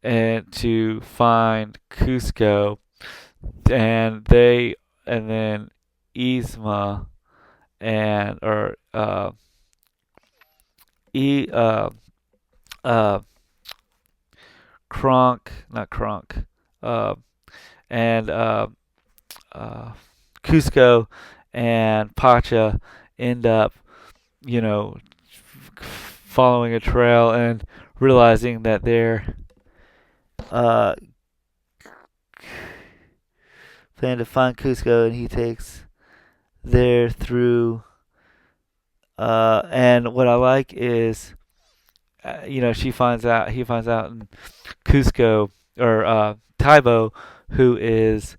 and to find Cusco, and then Yzma and or E uh Kronk, not Kronk, uh, and uh, Cusco and Pacha end up, you know, following a trail and realizing that they're uh, planning to find Cusco, and he takes there through. And what I like is, he finds out, and Cusco or Taibo, who is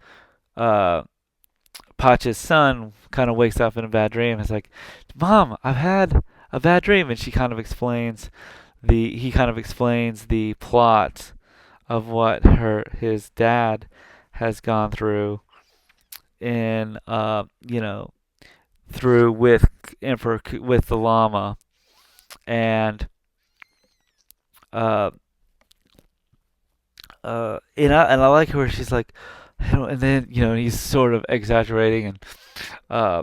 uh, Pacha's son, kind of wakes up in a bad dream. It's like, Mom, I've had a bad dream, and he kind of explains the plot of what his dad has gone through in through with the llama, and uh and I like where she's like, and then he's sort of exaggerating, and uh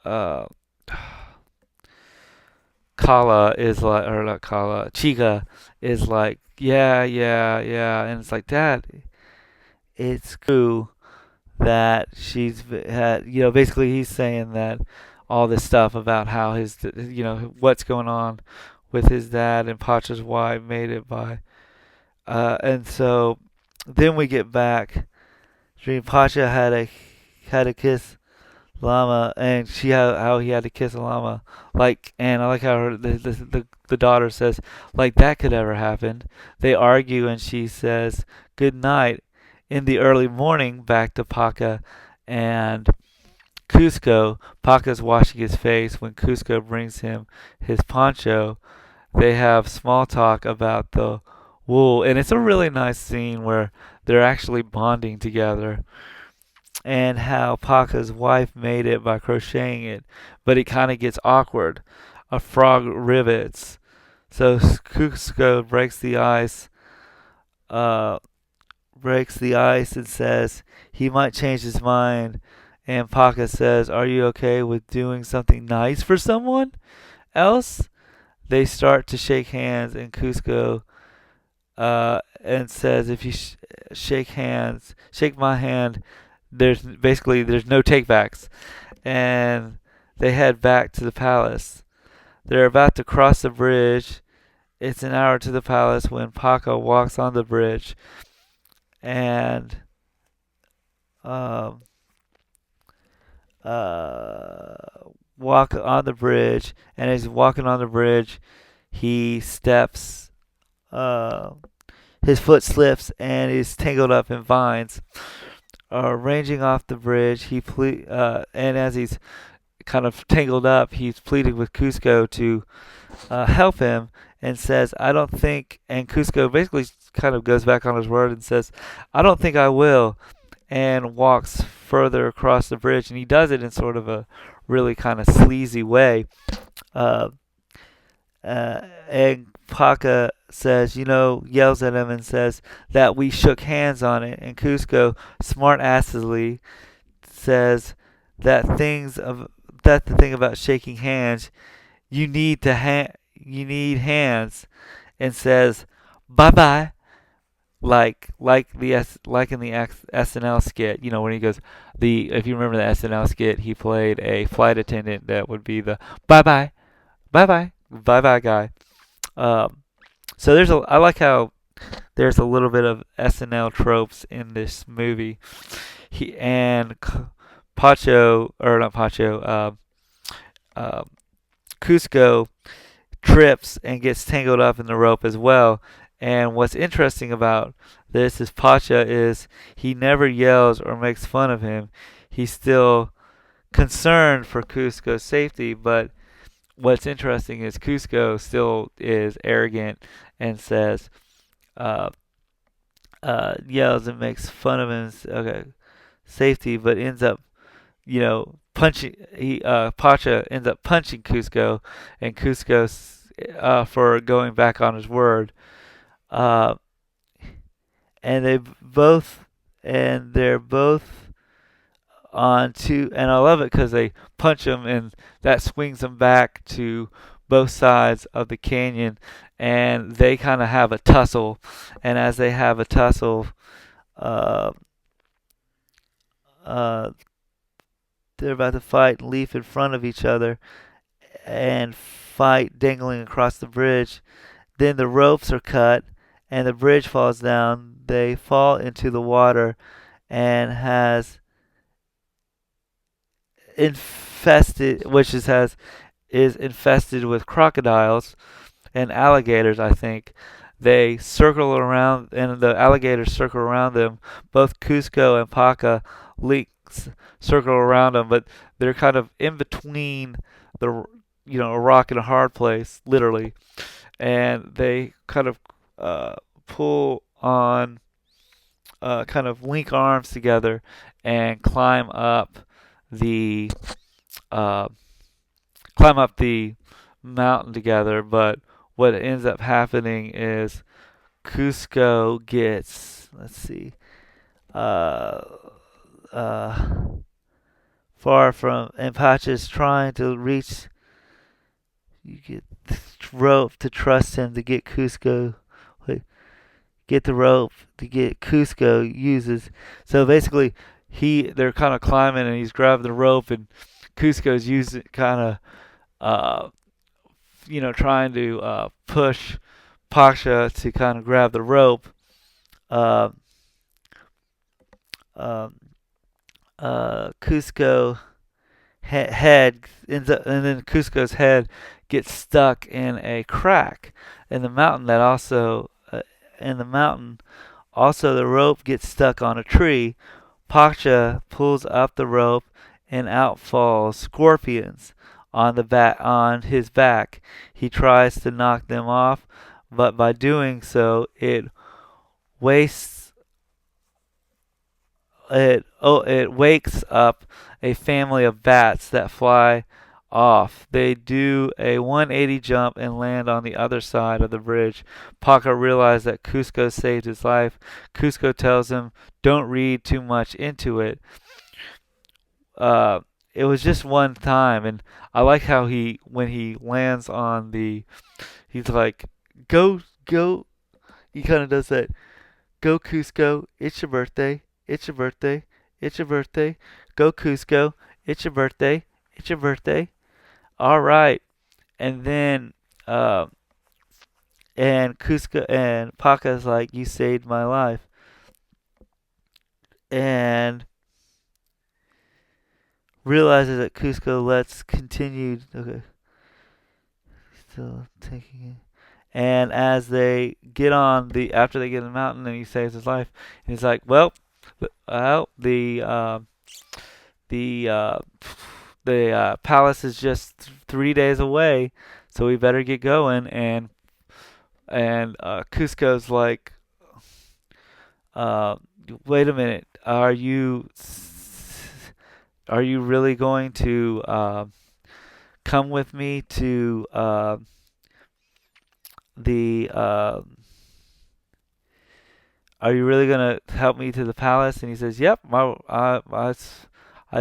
uh Kala is like, or not Kala, Chica is like, yeah, yeah, yeah, and it's like, Dad, it's true that she's had, basically he's saying that all this stuff about how what's going on with his dad and Pacha's wife made it by, and so then we get back. Dream Pacha had a kiss llama, and how he had to kiss a llama, like, and I like how the daughter says, like, that could ever happen. They argue, and she says good night. In the early morning, back to Paca and Cusco. Paca's washing his face when Cusco brings him his poncho. They have small talk about the wool, and it's a really nice scene where they're actually bonding together, and how Paca's wife made it by crocheting it, but it kind of gets awkward. A frog rivets. So Cusco uh, breaks the ice and says he might change his mind. And Paca says, "Are you okay with doing something nice for someone else?" They start to shake hands, and Cusco and says, "If you shake my hand, there's no takebacks." And they head back to the palace. They're about to cross the bridge. It's an hour to the palace when Paca walks on the bridge and um, uh, walk on the bridge. And as he's walking on the bridge, he steps. His foot slips and is tangled up in vines. Ranging off the bridge, and as he's kind of tangled up, he's pleading with Cusco to help him, and says, "I don't think." And Cusco basically kind of goes back on his word and says, "I don't think I will," and walks further across the bridge. And he does it in sort of a really kind of sleazy way. Uh, and Paca says, yells at him and says that we shook hands on it. And Cusco, smart assly, says that that's the thing about shaking hands. You need hands, and says bye bye, like in the SNL skit. When he goes, if you remember the SNL skit, he played a flight attendant that would be the bye bye, bye bye, bye bye guy. Um, so I like how there's a little bit of SNL tropes in this movie. He and Pacho, or not Pacho, Cusco trips and gets tangled up in the rope as well. And what's interesting about this is Pacha is he never yells or makes fun of him. He's still concerned for Cusco's safety, but what's interesting is Cusco still is arrogant and says, uh, yells and makes fun of him. Okay, safety, but ends up, punching. Pacha ends up punching Cusco, and Cusco, for going back on his word. Uh, and they're both on two, and I love it because they punch him, and that swings them back to both sides of the canyon, and they kind of have a tussle, and as they have a tussle, uh, uh, they're about to fight and leap in front of each other and fight dangling across the bridge. Then the ropes are cut and the bridge falls down. They fall into the water and has infested, which is infested with crocodiles and alligators, I think. They circle around, and the alligators circle around them. Both Cusco and Paca leaks circle around them, but they're kind of in between the, a rock and a hard place, literally. And they kind of pull on, kind of link arms together and the uh, climb up the mountain together. But what ends up happening is Cusco gets, let's see, uh, uh, far from, and Pacha's trying to reach. You get the rope to trust him to get Cusco. Get the rope to get Cusco uses. So basically, they're kind of climbing and he's grabbing the rope and Cusco's using kind of uh, trying to push Pasha to kind of grab the rope. Uh, um, Cusco head ends up, and then Cusco's head gets stuck in a crack in the mountain. That also in the mountain, also the rope gets stuck on a tree. Pasha pulls up the rope, and out falls scorpions on his back. He tries to knock them off, but by doing so, wastes it wakes up a family of bats that fly off. They do a 180 jump and land on the other side of the bridge. Paca realizes that Cusco saved his life. Cusco tells him, "Don't read too much into it. It was just one time." And I like how when he lands on he's like, "Go, go." He kind of does that. Go Cusco, it's your birthday. It's your birthday. It's your birthday. Go Cusco, it's your birthday. It's your birthday. All right. And then and Cusco and Paca's like, "You saved my life." And realizes that Cusco lets continue. Okay. Still taking it. And as they get on after they get on the mountain and he saves his life, and he's like, "Well, the palace is just 3 days away, so we better get going." And Cusco's like, uh, "Wait a minute, are you really going to come with me to the are you really gonna help me to the palace?" And he says, "Yep, I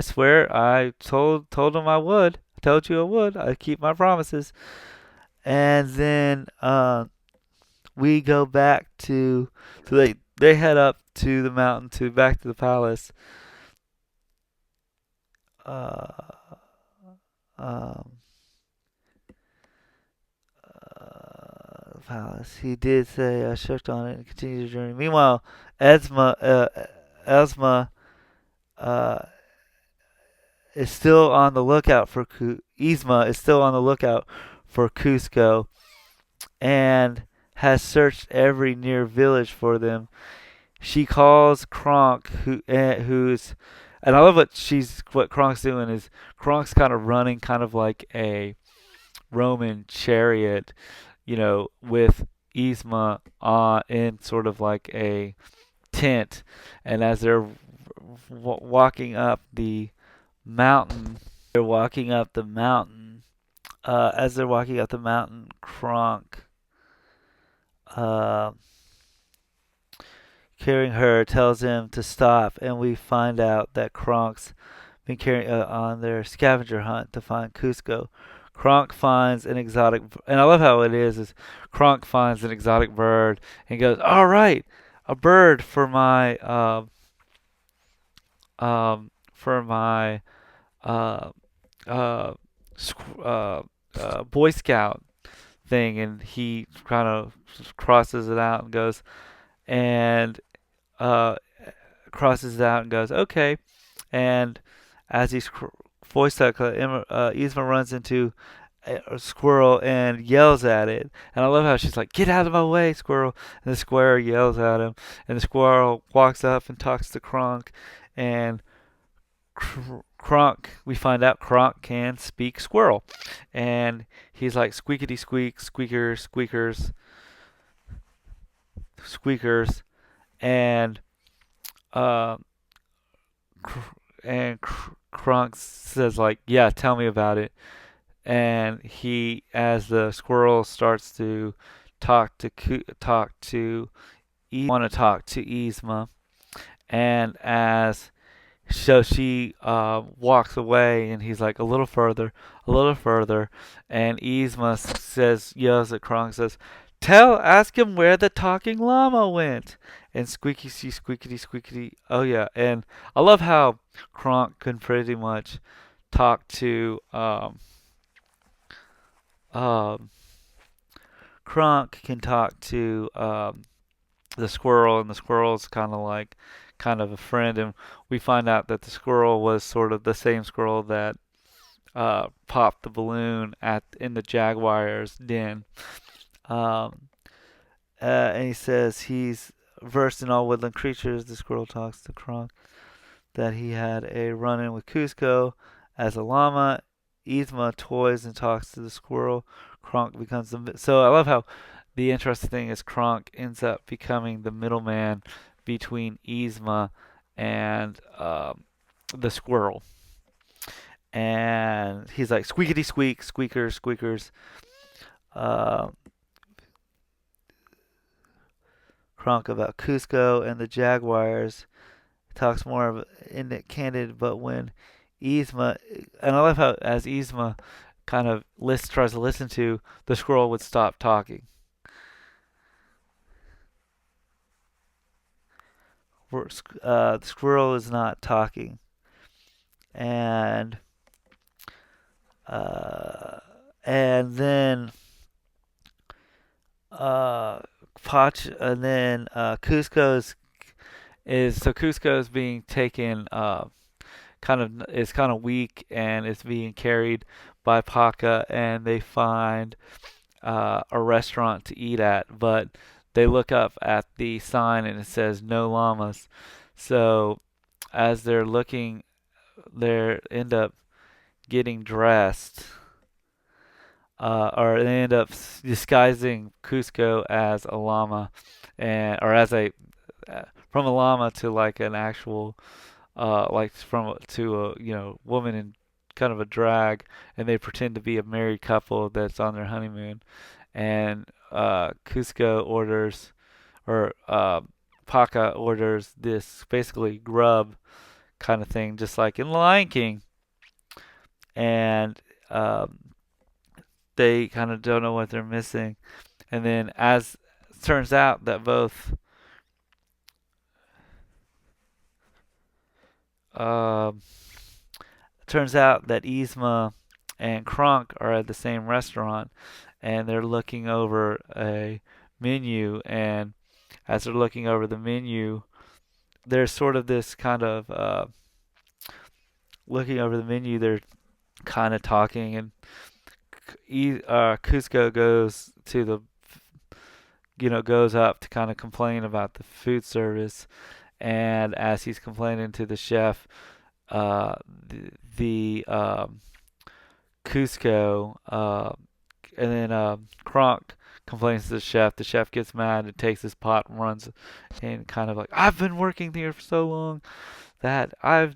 swear, I told him I would. I told you I would. I keep my promises." And then we go back so they head up to the mountain to back to the palace. Uh, um, Palace. He did say, "I checked on it and continued the journey." Meanwhile, Esma uh, is still on the lookout for Yzma is still on the lookout for Cusco and has searched every near village for them. She calls Kronk, who's, and I love what Kronk's doing is Kronk's kind of running kind of like a Roman chariot, with Yzma in sort of like a tent, and as they're walking up the mountain, they're walking up the mountain. As they're walking up the mountain, Kronk, uh, carrying her, tells him to stop, and we find out that Kronk's been carrying on their scavenger hunt to find Cusco. Kronk finds an exotic, and I love how it is Kronk finds an exotic bird and goes, "All right, a bird for my uh, uh, Boy Scout thing," and he kind of crosses it out and goes and uh, crosses it out and goes, "Okay." And as he's voice out, Yzma runs into a squirrel and yells at it. And I love how she's like, "Get out of my way, squirrel!" And the squirrel yells at him, and the squirrel walks up and talks to Kronk, and Kronk, we find out Kronk can speak squirrel, and he's like, "Squeakity squeak, squeakers, squeakers, squeakers," and uh, and Kronk says like, "Yeah, tell me about it." And he, as the squirrel starts to want to talk to Yzma, and as so she walks away, and he's like, a little further, and Yzma yells at Kronk, says, ask him where the talking llama went." And squeaky, squeakity, squeakity. Oh yeah, and I love how Kronk can pretty much talk to um, Kronk can talk to the squirrel, and the squirrel's kind of a friend, and we find out that the squirrel was sort of the same squirrel that popped the balloon at in the jaguar's den. Um, and he says he's versed in all woodland creatures. The squirrel talks to Kronk that he had a run-in with Cusco as a llama. Yzma toys and talks to the squirrel. Kronk becomes so I love how the interesting thing is Kronk ends up becoming the middleman between Yzma and the squirrel. And he's like, "Squeakity squeak, squeakers, squeakers." Uh, Kronk about Cusco and the Jaguars. Talks more of in it candid, but when Yzma, and I love how as Yzma kind of tries to listen to, the squirrel would stop talking. The squirrel is not talking, and uh, and then Cusco's Cusco's being taken kind of weak, and it's being carried by Paca, and they find a restaurant to eat at, but they look up at the sign and it says no llamas. So as they're looking, they end up getting dressed, or they end up disguising Cusco as a llama, and or as a from a llama to like an actual like from to a woman in kind of a drag, and they pretend to be a married couple that's on their honeymoon, and Cusco orders or Paca orders this basically grub kind of thing, just like in Lion King, and um, they kind of don't know what they're missing, and then as it turns out that both um, turns out that Yzma and Kronk are at the same restaurant, and they're looking over a menu, and as they're looking over the menu, there's sort of this kind of looking over the menu, they're kind of talking, and Cusco goes to the goes up to kind of complain about the food service, and as he's complaining to the chef, the Cusco and then Kronk complains to the chef. The chef gets mad and takes his pot and runs, and kind of like, I've been working here for so long that uh,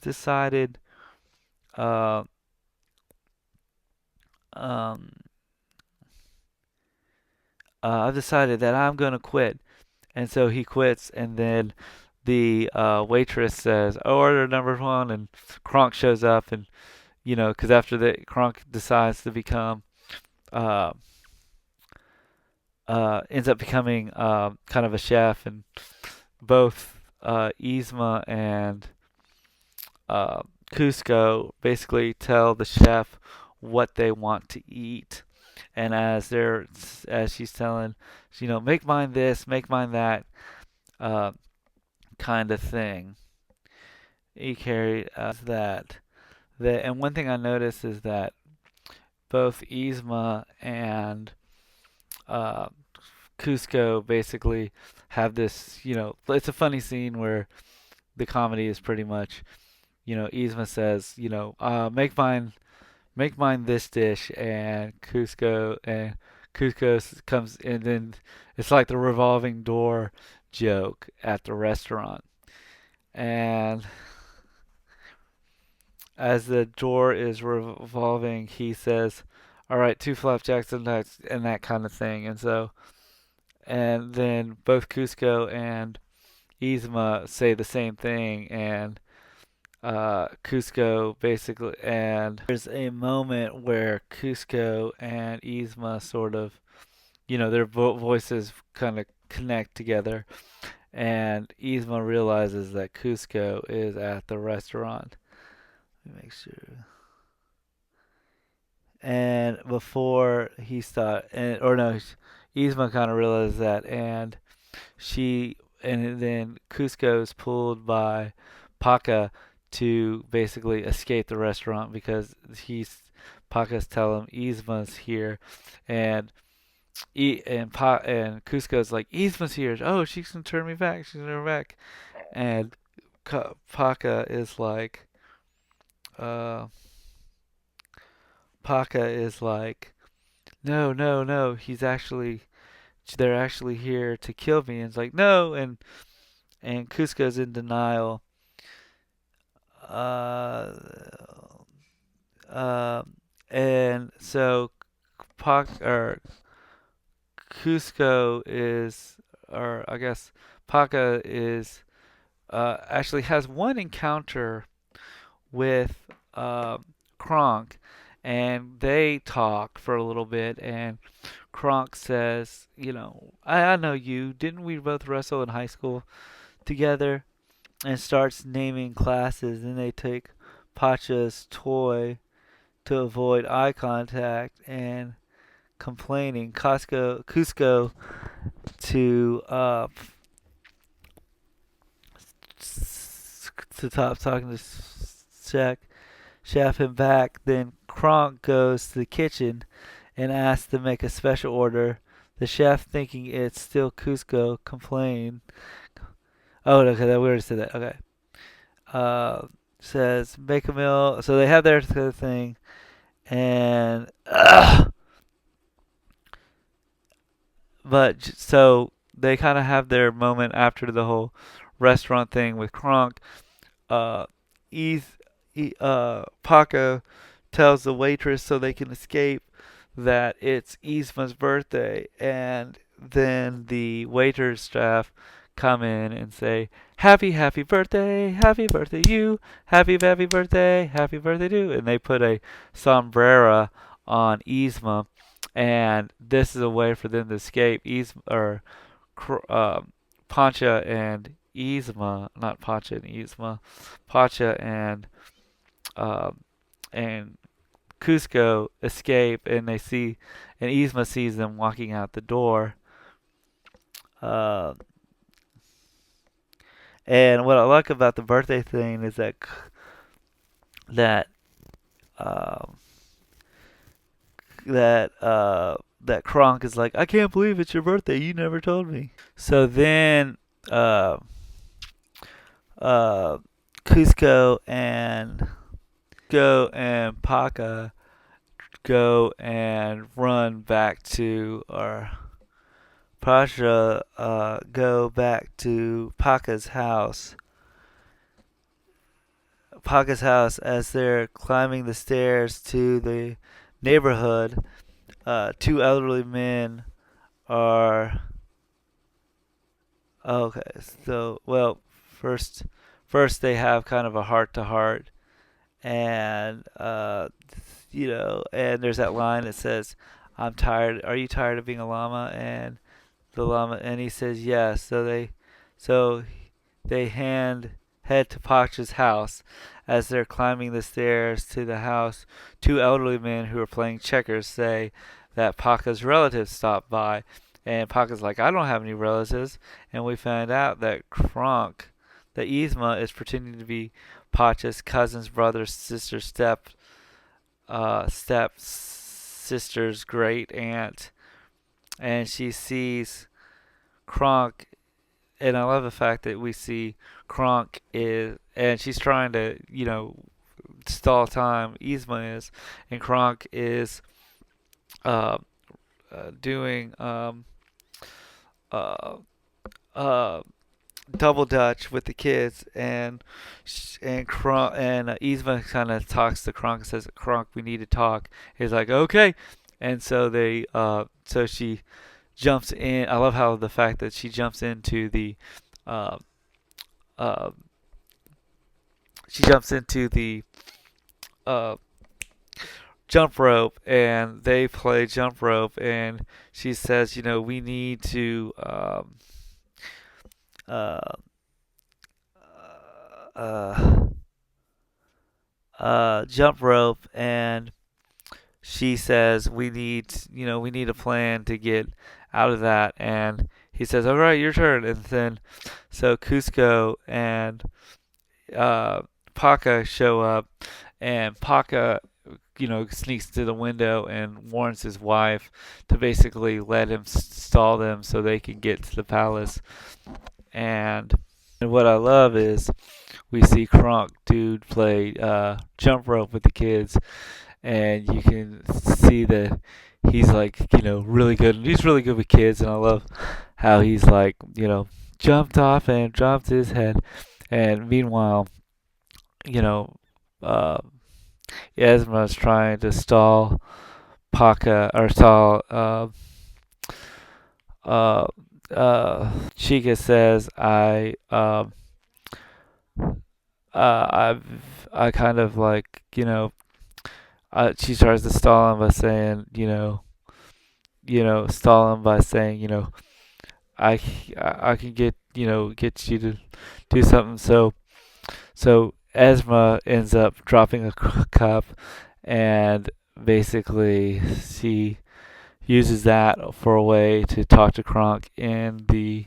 um, I've decided that I'm gonna quit. And so he quits, and then the waitress says, "Order number one," and Kronk shows up, and because after that, Kronk decides to become, uh, ends up becoming kind of a chef, and both Yzma and uh, Cusco basically tell the chef what they want to eat, and as she's telling, make mine this, make mine that, uh, kind of thing. He carried that. And one thing I noticed is that both Yzma and uh, Cusco basically have this, it's a funny scene where the comedy is pretty much, Yzma says, make mine this dish, and Cusco comes, and then it's like the revolving door joke at the restaurant. And as the door is revolving, he says, "All right, two flapjacks and that kind of thing." And then both Cusco and Yzma say the same thing, and Cusco basically, and there's a moment where Cusco and Yzma sort of, their voices kind of connect together, and Yzma realizes that Cusco is at the restaurant. Let me make sure. And before he start, or no, Yzma kind of realizes that, and then Cusco is pulled by Paca to basically escape the restaurant because Paca's telling him Yzma's here, and and Cusco's like, Yzma's here. Oh, she's gonna turn me back. She's gonna turn me back. And Paca is like, uh, Paca is like, no, no, no. They're actually here to kill me. And it's like, no. And Cusco's in denial. Uh, uh, and so or Cusco is, or I guess Paca is, actually has one encounter with Kronk, and they talk for a little bit, and Kronk says, I know you. Didn't we both wrestle in high school together? And starts naming classes, and they take Pacha's toy to avoid eye contact, and complaining Cusco to stop talking to chef him back. Then Kronk goes to the kitchen and asks to make a special order. The chef, thinking it's still Cusco, complained. Oh, okay, we already said that. Okay. Says make a meal. So they have their thing, and but so they kind of have their moment after the whole restaurant thing with Kronk. Uh, Paco tells the waitress so they can escape that it's Yzma's birthday, and then the waiter's staff come in and say, happy birthday you, happy birthday, happy birthday to you," and they put a sombrero on Yzma, and this is a way for them to escape. Pancha and Yzma, not Pancha and Yzma, Pancha um, and Cusco escape, and Yzma sees them walking out the door. Uh, and what I like about the birthday thing is that um, that Kronk is like, I can't believe it's your birthday. You never told me. So then, uh, uh, Cusco and Paca go and run back to Pasha go back to Paka's house as they're climbing the stairs to the neighborhood. Two elderly men are okay. So well, first first they have kind of a heart to heart, and and there's that line that says, "I'm tired. Are you tired of being a llama?" And the llama, and he says yes. So they head to Pacha's house. As they're climbing the stairs to the house, two elderly men who are playing checkers say that Pacha's relatives stopped by, and Pacha's like, "I don't have any relatives," and we find out that that Yzma is pretending to be Pacha's cousin's brother, sister, step sister's great aunt, and she sees Kronk, and I love the fact that we see Kronk is, and she's trying to, stall time. Yzma is, and Kronk is uh, doing uh, uh, double dutch with the kids, and Kronk and Yzma kind of talks to Kronk and says, "Kronk, we need to talk." He's like, "Okay," and so she jumps in. I love how the fact that she jumps into the uh, uh, she jumps into the uh, jump rope, and they play jump rope, and she says, we need to uh, uh, jump rope, and she says we need a plan to get out of that, and he says, all right, your turn. And then so Cusco and uh, Paca show up, and Paca, sneaks to the window and warns his wife to basically let him stall them so they can get to the palace. And what I love is we see Kronk dude play jump rope with the kids, and you can see that he's like, really good. He's really good with kids, and I love how he's like, jumped off and dropped his head. And meanwhile, you know, uh, Yasma's trying to stall Paca, or stall uh, Chica says, I kind of like, she tries to stall him by saying, stall him by saying, I, I can get you to do something. So Esma ends up dropping a cup, and basically she uses that for a way to talk to Kronk in the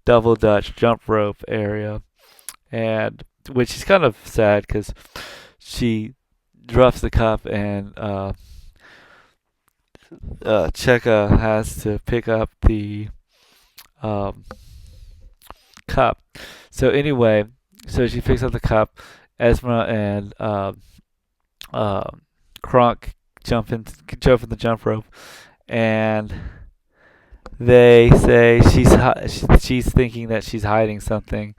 double dutch jump rope area, and which is kind of sad because she drops the cup, and Cheka has to pick up the um, cup. So anyway, so she picks up the cup. Esma and uh, Kronk jump in the jump rope, and they say she's thinking that she's hiding something,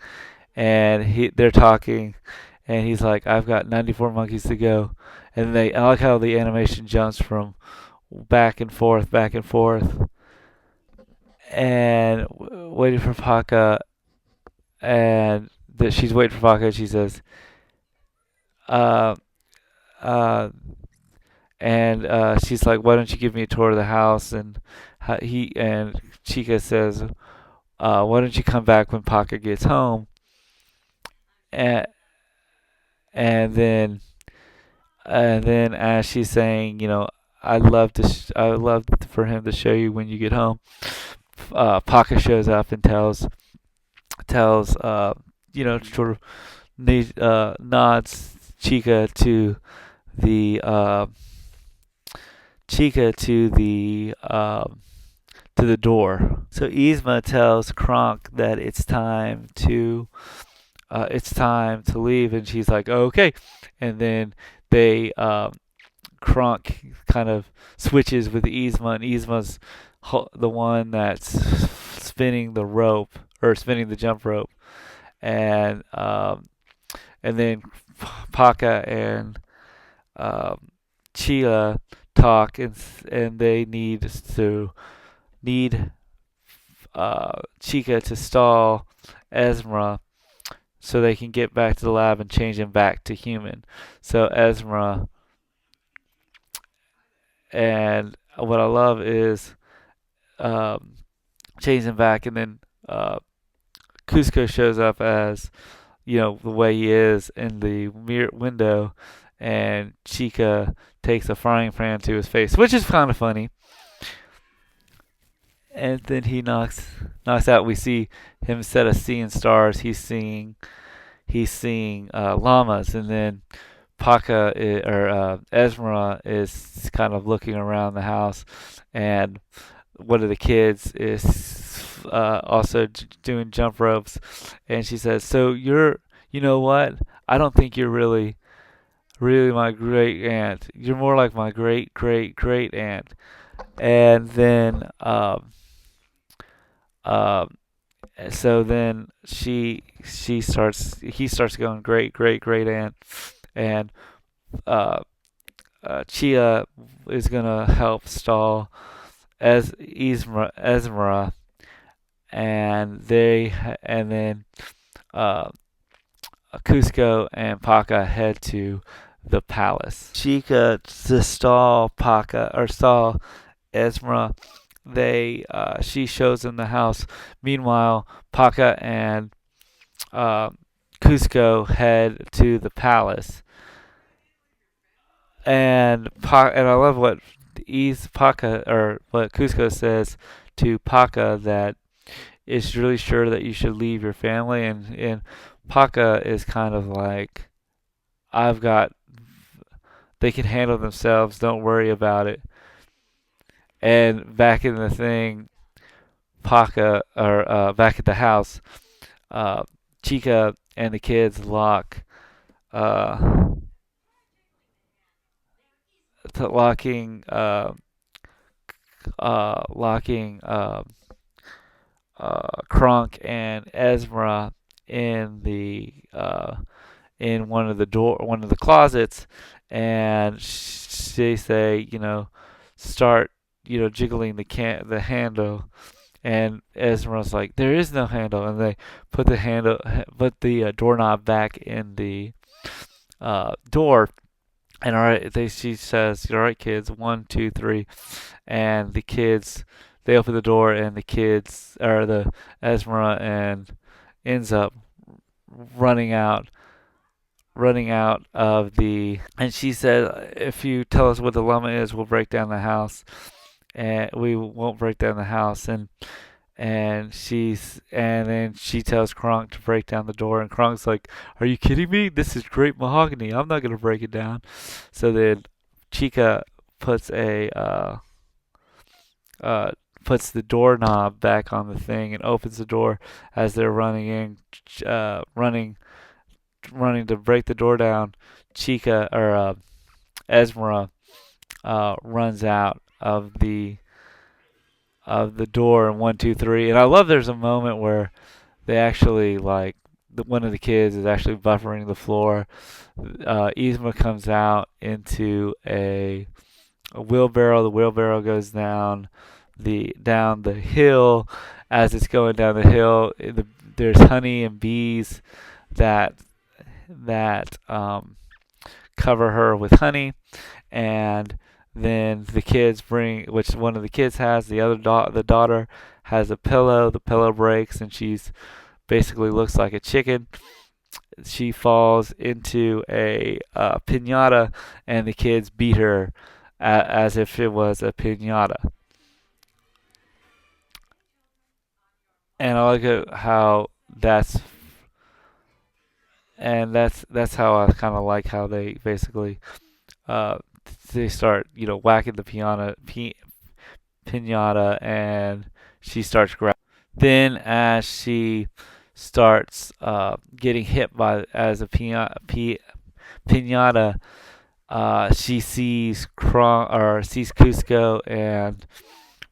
and they're talking, and he's like, "I've got 94 monkeys to go," and I like how the animation jumps from back and forth, and waiting for Paka, and that she's waiting for Paka, and she says, uh, uh, she's like, "Why don't you give me a tour of the house?" And Chica says, "Why don't you come back when Paka gets home?" And and then as she's saying, I'd love for him to show you when you get home. Paka shows up and tells sort of nods Chica the uh, to the door. So Yzma tells Kronk that it's time to leave, and she's like, oh, okay. And then Kronk kind of switches with Yzma, and Yzma's the one that's spinning the rope or spinning the jump rope, and then Paka and um, Chia talk, and they need Chica to stall Esmera so they can get back to the lab and change him back to human. So Esmera, and what I love is um, change him back, and then Cusco shows up as the way he is in the mirror window, and Chica takes a frying pan to his face, which is kind of funny. And then he knocks out. We see him instead of seeing stars, he's seeing llamas, and then Esmera is kind of looking around the house, and one of the kids is also doing jump ropes, and she says, "So you know what? I don't think you're really my great aunt. You're more like my great great great aunt." And then um, so then she starts he starts going great great great aunt, and uh, Chia is gonna help stall Esmera, and then uh, Cusco and Paka head to the palace. Chica to stall Paka or stall Esmera. She shows them the house. Meanwhile, Paka and uh, Cusco head to the palace, and I love what Paka or what Cusco says to Paka, that is really sure that you should leave your family, and Paka is kind of like, I've got they can handle themselves, don't worry about it. And back in the thing, back at the house, uh, Chica and the kids uh, locking locking Kronk and Esmera in the in one of the closets, and they say, start, jiggling the handle, and Esmera's like, there is no handle, and they put the doorknob back in the door, and all right, she says, all right, kids, 1, 2, 3, and the kids, they open the door, and the kids, or the Esmera, and ends up running out of the, and she said, if you tell us what the llama is, we'll break down the house, and we won't break down the house, and then she tells Kronk to break down the door, and Kronk's like, are you kidding me? This is great mahogany, I'm not gonna break it down. So then Chica puts a puts the doorknob back on the thing and opens the door as they're running in, running to break the door down. Chica, or Esmera, runs out of the door in 1, 2, 3, and I love, there's a moment where they actually, like, one of the kids is actually buffering the floor. Yzma comes out into a wheelbarrow. The wheelbarrow goes down the hill. As it's going down the hill, there's honey and bees that cover her with honey, and then the kids bring, which one of the kids has, the daughter has a pillow. The pillow breaks, and she's basically looks like a chicken. She falls into a pinata, and the kids beat her as if it was a pinata. And I like it how that's how I kind of like how they basically uh, they start, whacking the pinata, and she starts grabbing. Then, as she starts getting hit by as a pinata, she sees Cusco and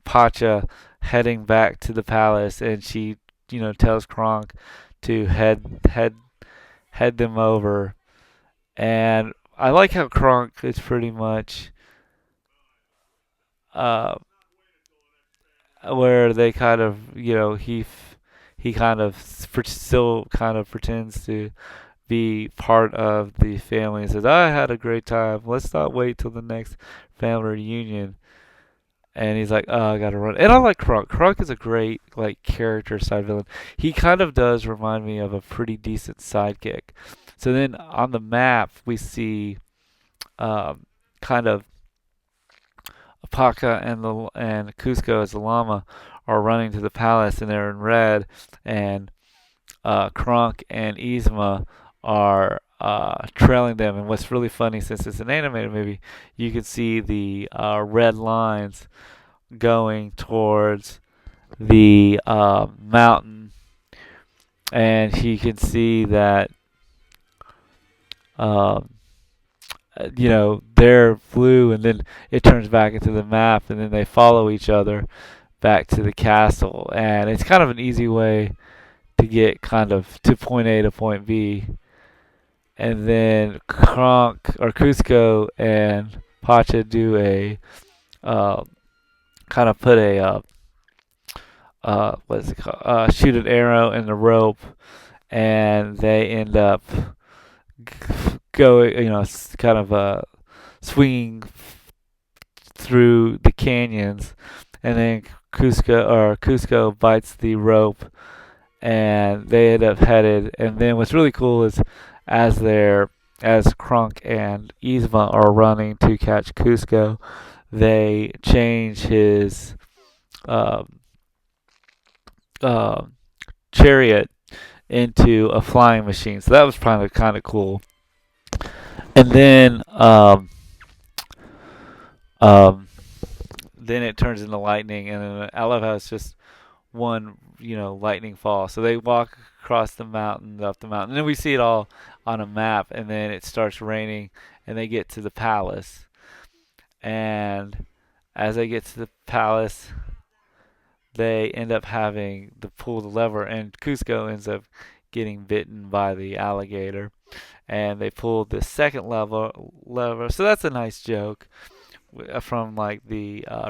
Pacha heading back to the palace, and she, tells Kronk to head them over. And I like how Kronk is pretty much uh, where they kind of, he kind of still kind of pretends to be part of the family and says, "I had a great time. Let's not wait till the next family reunion." And he's like, "Oh, I gotta run." And I like Krunk. Krunk is a great like character side villain. He kind of does remind me of a pretty decent sidekick. So then on the map we see kind of Paca and Cusco as the llama are running to the palace, and they're in red, and Kronk and Yzma are trailing them. And what's really funny, since it's an animated movie, you can see the red lines going towards the mountain, and you can see that um, they're blue, and then it turns back into the map, and then they follow each other back to the castle. And it's kind of an easy way to get kind of to point A to point B. And then Kronk or Cusco and Pacha do a uh, kind of put a what is it called? Shoot an arrow in the rope, and they end up going, kind of swinging through the canyons, and then Cusco bites the rope, and they end up headed. And then what's really cool is as Kronk and Yzma are running to catch Cusco, they change his um, uh, chariot into a flying machine. So that was kind of cool. And um, then it turns into lightning, and then I love how it's just one, lightning fall. So they walk across the mountain, up the mountain, and then we see it all on a map, and then it starts raining, and they get to the palace. And as they get to the palace, they end up having to pull the lever, and Cusco ends up getting bitten by the alligator. And they pulled the second lever. So that's a nice joke from like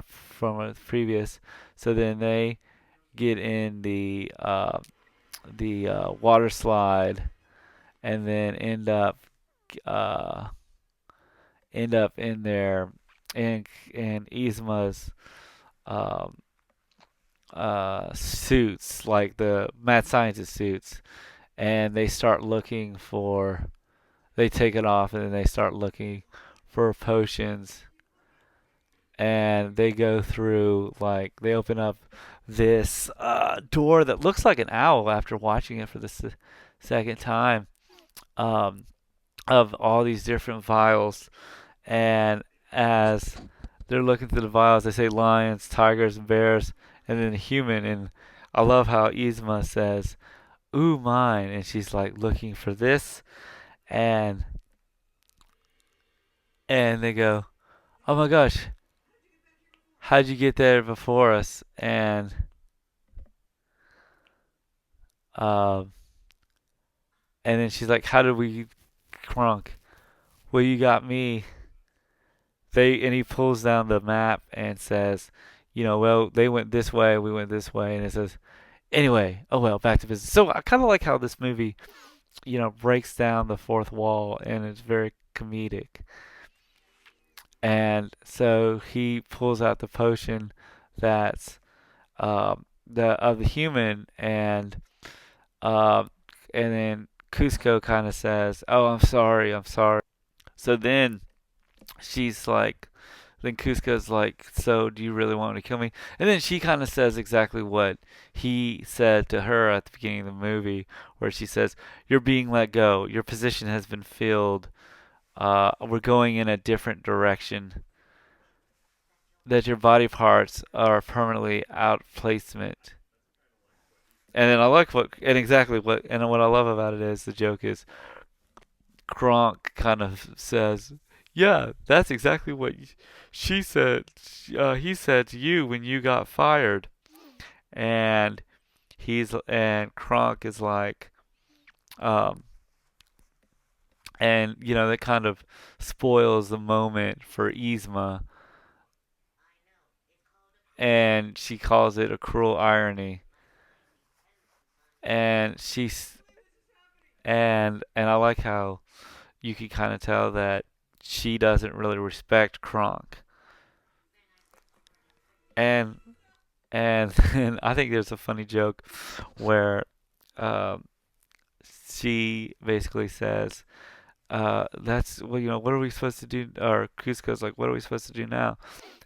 from a previous. So then they get in the water slide, and then uh, end up in there in Yzma's um, suits, like the mad scientist suits, and they start looking for. They take it off, and then they start looking for potions, and they go through, like, they open up this door that looks like an owl after watching it for the second time, um, of all these different vials. And as they're looking through the vials, they say lions, tigers, and bears, and then a human. And I love how Yzma says, "Ooh, mine," and she's like looking for this, and they go, "Oh my gosh, how'd you get there before us?" Um, and then she's like, "How did we crunk?" "Well, you got me." And he pulls down the map and says, "Well, they went this way, we went this way," and it says, "Anyway, oh well, back to business." So I kind of like how this movie, breaks down the fourth wall, and it's very comedic. And so he pulls out the potion that's the human, uh, and then Cusco kind of says, "Oh, I'm sorry, I'm sorry." So then she's like, then Cusco's like, "So do you really want to kill me?" And then she kind of says exactly what he said to her at the beginning of the movie, where she says, "You're being let go. Your position has been filled. We're going in a different direction. That your body parts are permanently out placement." And then I like and what I love about it is the joke is Kronk kind of says, Yeah, that's exactly what she said. He said to you when you got fired, and and Kronk is like, um, and that kind of spoils the moment for Yzma, and she calls it a cruel irony, and and I like how you can kind of tell that she doesn't really respect Kronk, and and I think there's a funny joke where um, she basically says, "That's well, what are we supposed to do?" Or Cusco's like, "What are we supposed to do now?"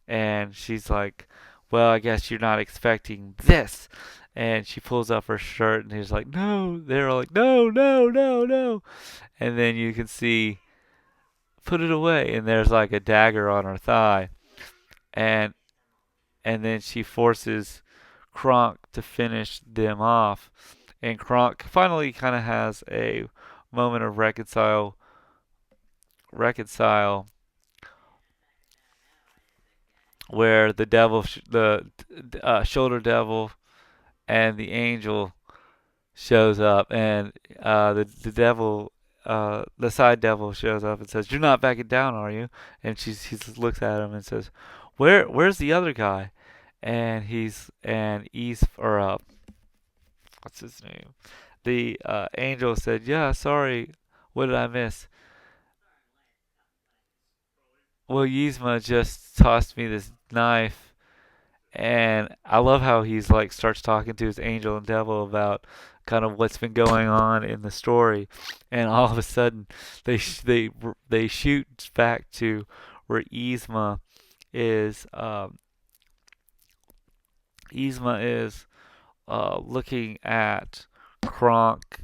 And she's like, "Well, I guess you're not expecting this." And she pulls up her shirt, and he's like, "No." They're all like, "No, no, no, no." And then you can see, "Put it away," and there's like a dagger on her thigh, and then she forces Kronk to finish them off, and Kronk finally kind of has a moment of reconcile where the devil, the shoulder devil, and the angel shows up, and the devil, the side devil shows up and says, "You're not backing down, are you?" And he looks at him and says, "Where's the other guy?" And he's or what's his name? The angel said, "Yeah, sorry, what did I miss?" Well, Yzma just tossed me this knife, and I love how he's like starts talking to his angel and devil about kind of what's been going on in the story, and all of a sudden they shoot back to where is um, Yzma is looking at Kronk,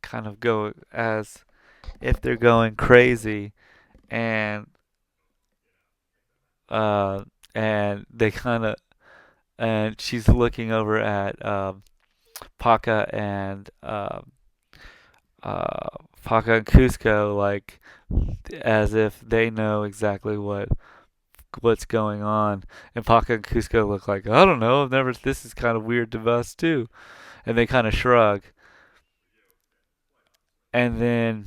kind of go as if they're going crazy, and uh, and they kind of and she's looking over at Paca and uh, Paca and Cusco, like as if they know exactly what's going on. And Paca and Cusco look like, I don't know, I've never. This is kind of weird to us too. And they kind of shrug. And then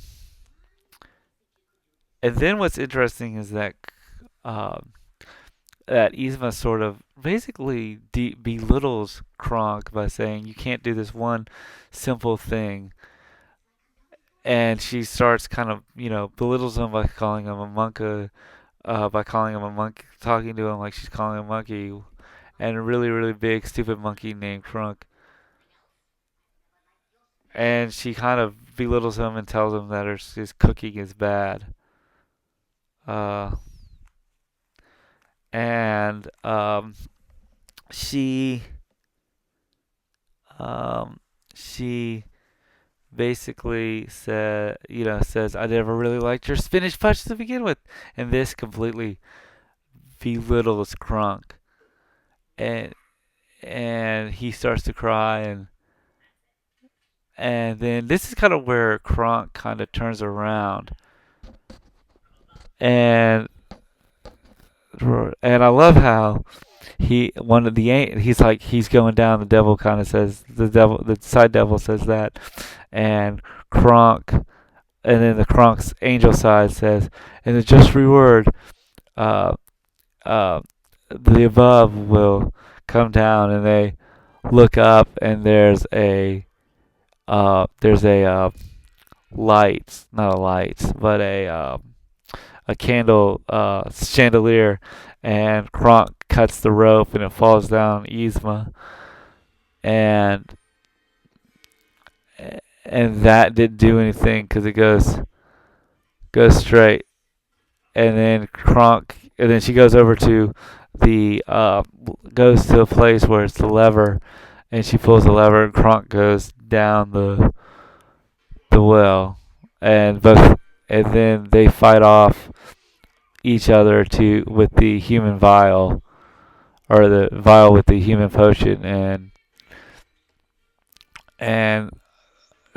what's interesting is um, that Yzma sort of basically belittles Kronk by saying you can't do this one simple thing, and she starts kind of belittles him by calling him a monkey, talking to him like she's calling him a monkey, and a really really big stupid monkey named Krunk, and she kind of belittles him and tells him that his cooking is bad, uh, and she um, she basically says I never really liked your spinach fudge to begin with, and this completely belittles Krunk, and he starts to cry, and then this is kind of where Kronk kind of turns around, and I love how he's like he's going down. The devil kind of says the side devil says that, and Kronk, and then the Kronk's angel side says, in the just reward, uh, uh, the above will come down, and they look up, and there's a light, not a light, but a candle chandelier, and Kronk cuts the rope, and it falls down Yzma, and that didn't do anything because it goes straight, and then she goes over to the goes to a place where it's the lever, and she pulls the lever, and Kronk goes down the well, and then they fight off each other to with the human vial, or the vial with the human potion, and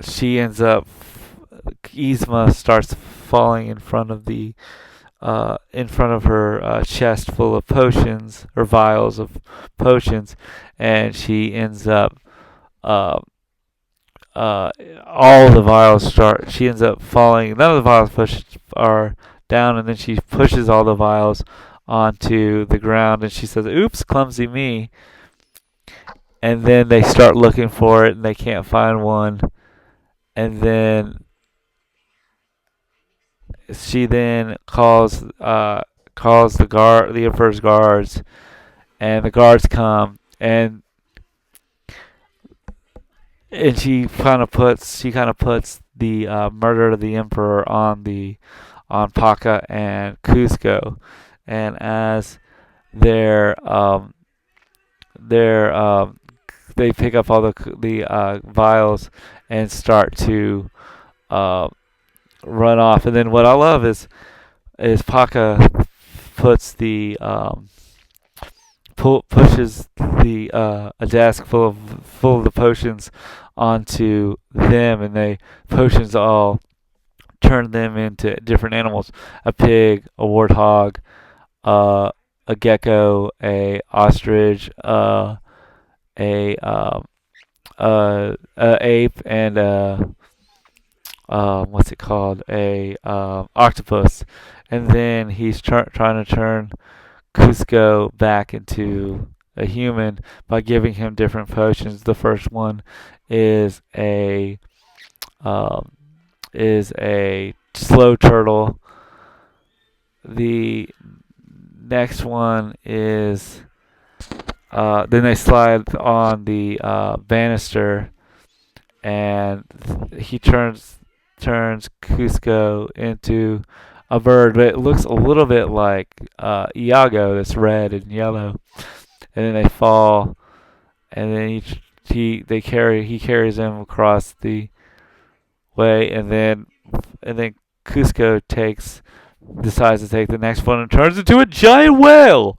she ends up Yzma starts falling in front of the in front of her chest full of potions or vials of potions, and she ends up uh, uh, all the vials start. She ends up falling. None of the vials are down, and then she pushes all the vials onto the ground, and she says, "Oops, clumsy me." And then they start looking for it, and they can't find one. And then she then calls the emperor's guards, and the guards come, and she kind of puts the murder of the emperor on Paca and Cusco, and as they're they're they pick up all the vials and start to uh, run off. And then what I love is Paca puts the pushes the a desk full of the potions onto them, and they potions all turn them into different animals: a pig, a warthog, uh, a gecko, a ostrich, a ape, and what's it called? A octopus. And then he's trying to turn Cusco back into a human by giving him different potions. The first one is um, a slow turtle. The next one is then they slide on the banister, and he turns Cusco into a bird, but it looks a little bit like Iago, that's red and yellow. And then they fall, and then he carries them across the way, and then Cusco decides to take the next one and turns into a giant whale,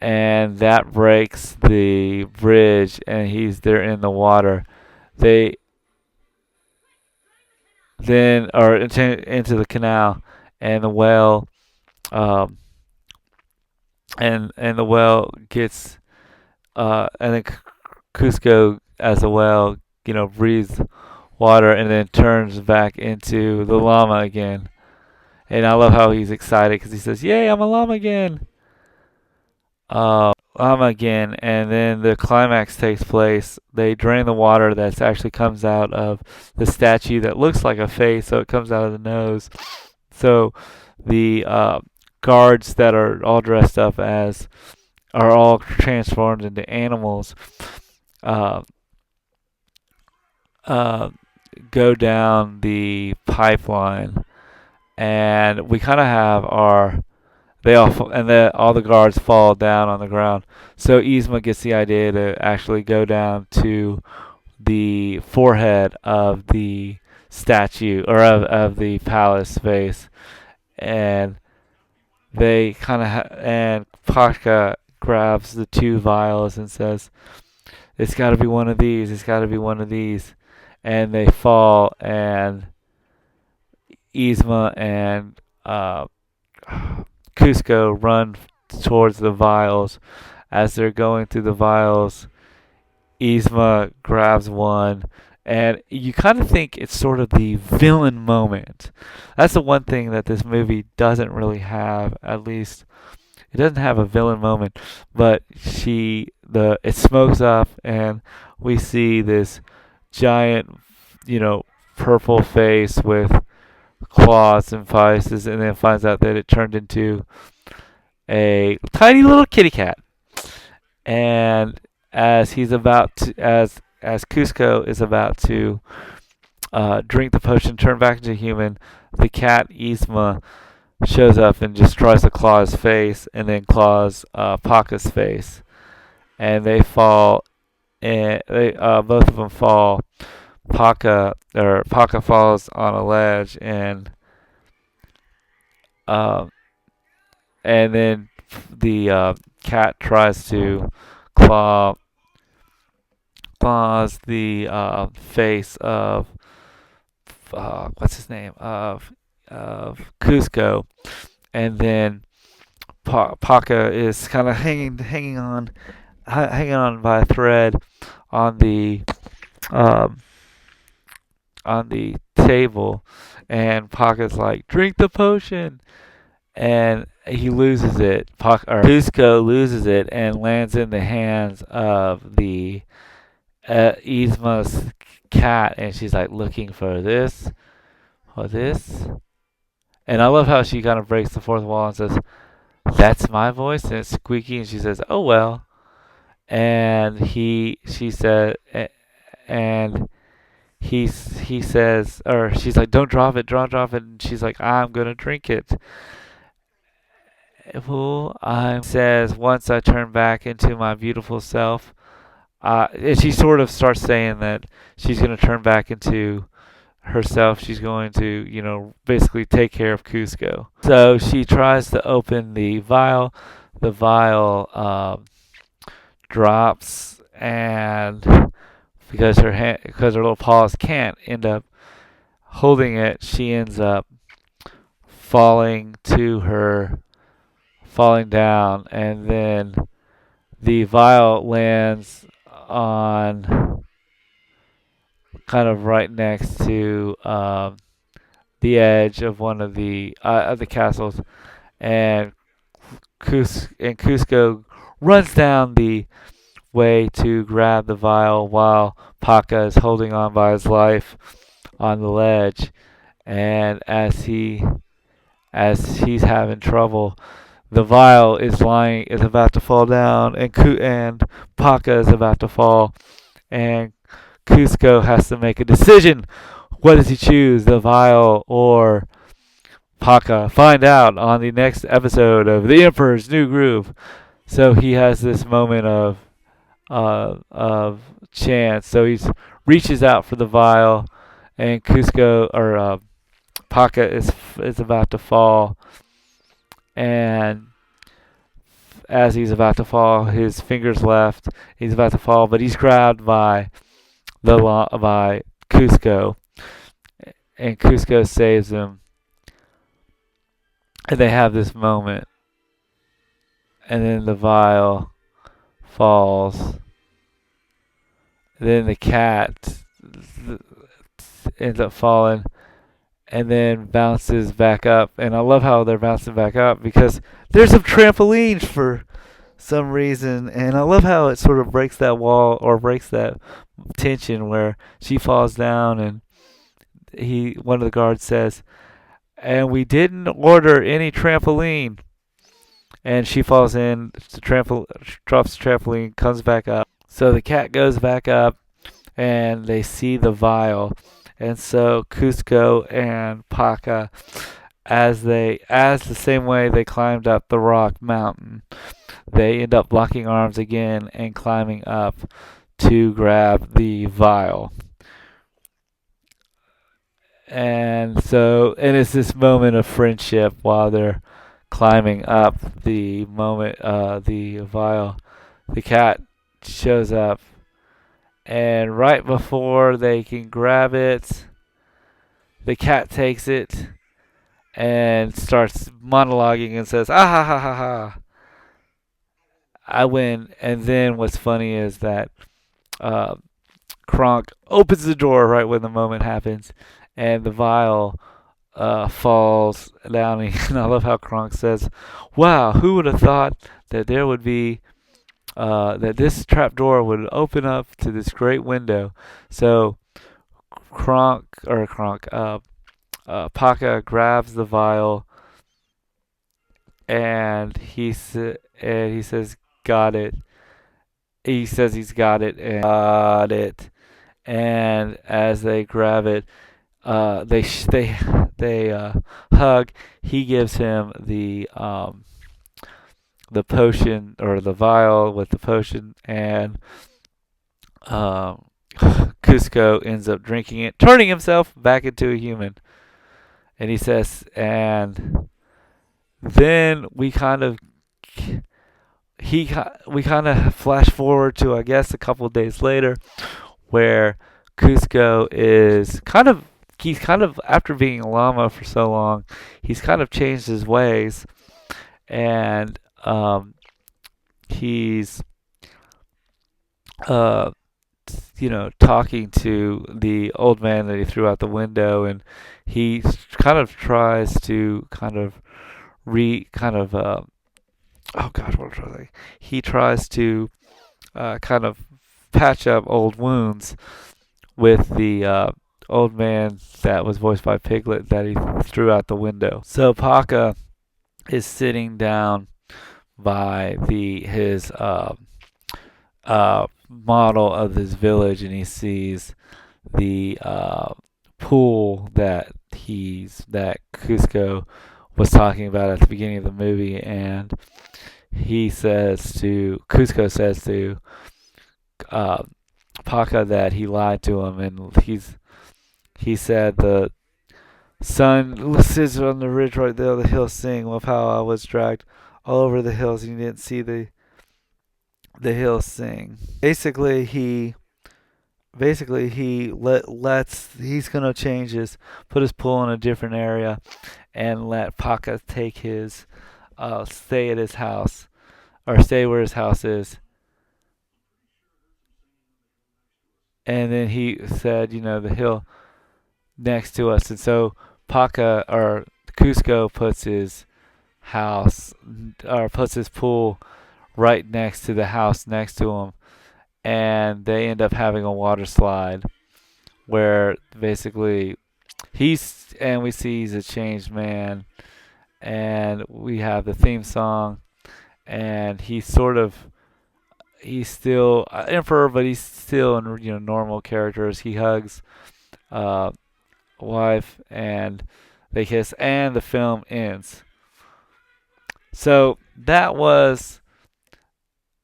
and that breaks the bridge, and they're in the water. They then are into the canal, and the whale um, and the whale gets and then Cusco as a whale, breathes water and then turns back into the llama again. And I love how he's excited because he says, "Yay, I'm a llama again!" Llama again, and then the climax takes place. They drain the water that actually comes out of the statue that looks like a face, so it comes out of the nose. So the guards that are all dressed up as are all transformed into animals. Uh, uh, Go down the pipeline, and we kind of have our they all and all the guards fall down on the ground. So Yzma gets the idea to actually go down to the forehead of the statue or of the palace face, and and Pasha grabs the two vials and says, "It's got to be one of these. It's got to be one of these." And they fall, and Yzma and Cusco run towards the vials. As they're going through the vials, Yzma grabs one, and you kind of think it's sort of the villain moment. That's the one thing that this movie doesn't really have. At least it doesn't have a villain moment. But it smokes up, and we see this giant, purple face with claws and vices, and then finds out that it turned into a tiny little kitty cat. And as he's about to, as Cusco is about to drink the potion, turn back into a human, the cat Yzma shows up and just tries to claw his face, and then claws Paca's face, and they fall. And they both of them fall. Paca falls on a ledge, um, and then the cat tries to claw claws the face of what's his name of of Cusco, and then Paca is kind of hanging on by a thread on um, the table, and Paca's like, "Drink the potion," and he loses it. Cusco loses it and lands in the hands of the Yzma's cat, and she's like looking for this or this. And I love how she kind of breaks the fourth wall and says, "That's my voice," and it's squeaky, and she says, "Oh well." And she said, and he says, or she's like, "Don't drop it, drop it," and she's like, "I'm gonna drink it." Well, I says, "Once I turn back into my beautiful self," and she sort of starts saying that she's gonna turn back into herself. She's going to, basically take care of Cusco. So she tries to open the vial. The vial drops, and because her little paws can't end up holding it, she ends up falling falling down, and then the vial lands on kind of right next to the edge of one of the castles, and Cusco runs down the way to grab the vial while Paca is holding on by his life on the ledge, and as he's having trouble, the vial is about to fall down, and Paca is about to fall, and Cusco has to make a decision. What does he choose, the vial or Paca? Find out on the next episode of The Emperor's New Groove. So he has this moment of chance. So he reaches out for the vial, and Paca is about to fall, and as he's about to fall, his fingers left. He's about to fall, but he's grabbed by Cusco, and Cusco saves him, and they have this moment, and then the vial falls. Then the cat ends up falling, and then bounces back up. And I love how they're bouncing back up because there's some trampolines for some reason, and I love how it sort of breaks that wall or breaks that tension where she falls down, and one of the guards says, "And we didn't order any trampoline." And she falls in, drops the trampoline, comes back up. So the cat goes back up, and they see the vial. And so Cusco and Paca, as the same way they climbed up the rock mountain, they end up locking arms again and climbing up to grab the vial. And it's this moment of friendship while they're climbing up the vial. The cat shows up, and right before they can grab it, the cat takes it and starts monologuing and says, "Ah ha ha ha ha, I win." And then what's funny is that Kronk opens the door right when the moment happens, and the vial falls down. And I love how Kronk says, "Wow, who would have thought that there would be that this trap door would open up to this great window?" So Paca grabs the vial, and he says, "Got it." He says he's got it, and got it. And as they grab it, they hug. He gives him the potion, or the vial with the potion, and Cusco ends up drinking it, turning himself back into a human. And he says, and then we kind of flash forward to, I guess, a couple of days later, where Cusco is kind of he's kind of, after being a llama for so long, he's kind of changed his ways, and he's uh, talking to the old man that he threw out the window, and he kind of tries to kind of kind of oh God, what was I? He tries to kind of patch up old wounds with the old man that was voiced by Piglet that he threw out the window. So Paka is sitting down by his model of this village, and he sees the pool that Cusco was talking about at the beginning of the movie, and Cusco says to uh, Paca that he lied to him, and he said the sun sits on the ridge right there, the hill sing of how I was dragged all over the hills, and you didn't see the hills sing. He's gonna put his pool in a different area, and let Paca take his stay at his house, or stay where his house is. And then he said, the hill next to us. And so Paca, or Cusco, puts his house, or puts his pool right next to the house next to him. And they end up having a water slide where basically we see he's a changed man. And we have the theme song, and he's still emperor, but he's still in normal characters. He hugs uh, wife, and they kiss, and the film ends. So that was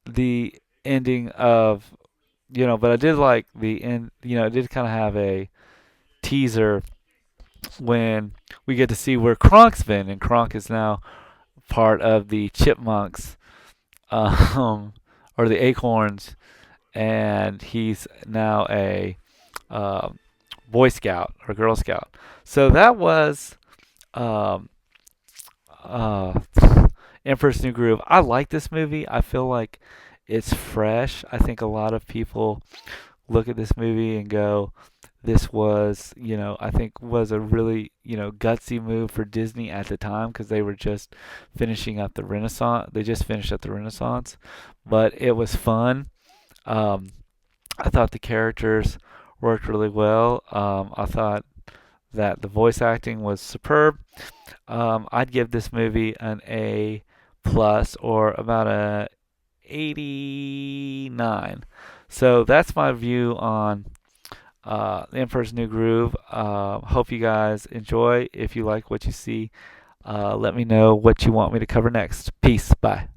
the ending of, but I did like the end. It did kind of have a teaser when we get to see where Kronk's been, and Kronk is now part of the Chipmunks, um, or the Acorns, and he's now a uh, Boy Scout or Girl Scout. So that was um, uh, Emperor's New Groove. I like this movie. I feel like it's fresh. I think a lot of people look at this movie and go, this was, I think was a really, gutsy move for Disney at the time, because they were just finishing up the Renaissance. They just finished up the Renaissance, but it was fun. Um, I thought the characters worked really well. I thought that the voice acting was superb. I'd give this movie an A plus, or about a 89. So that's my view on The Emperor's New Groove. Hope you guys enjoy. If you like what you see, let me know what you want me to cover next. Peace. Bye.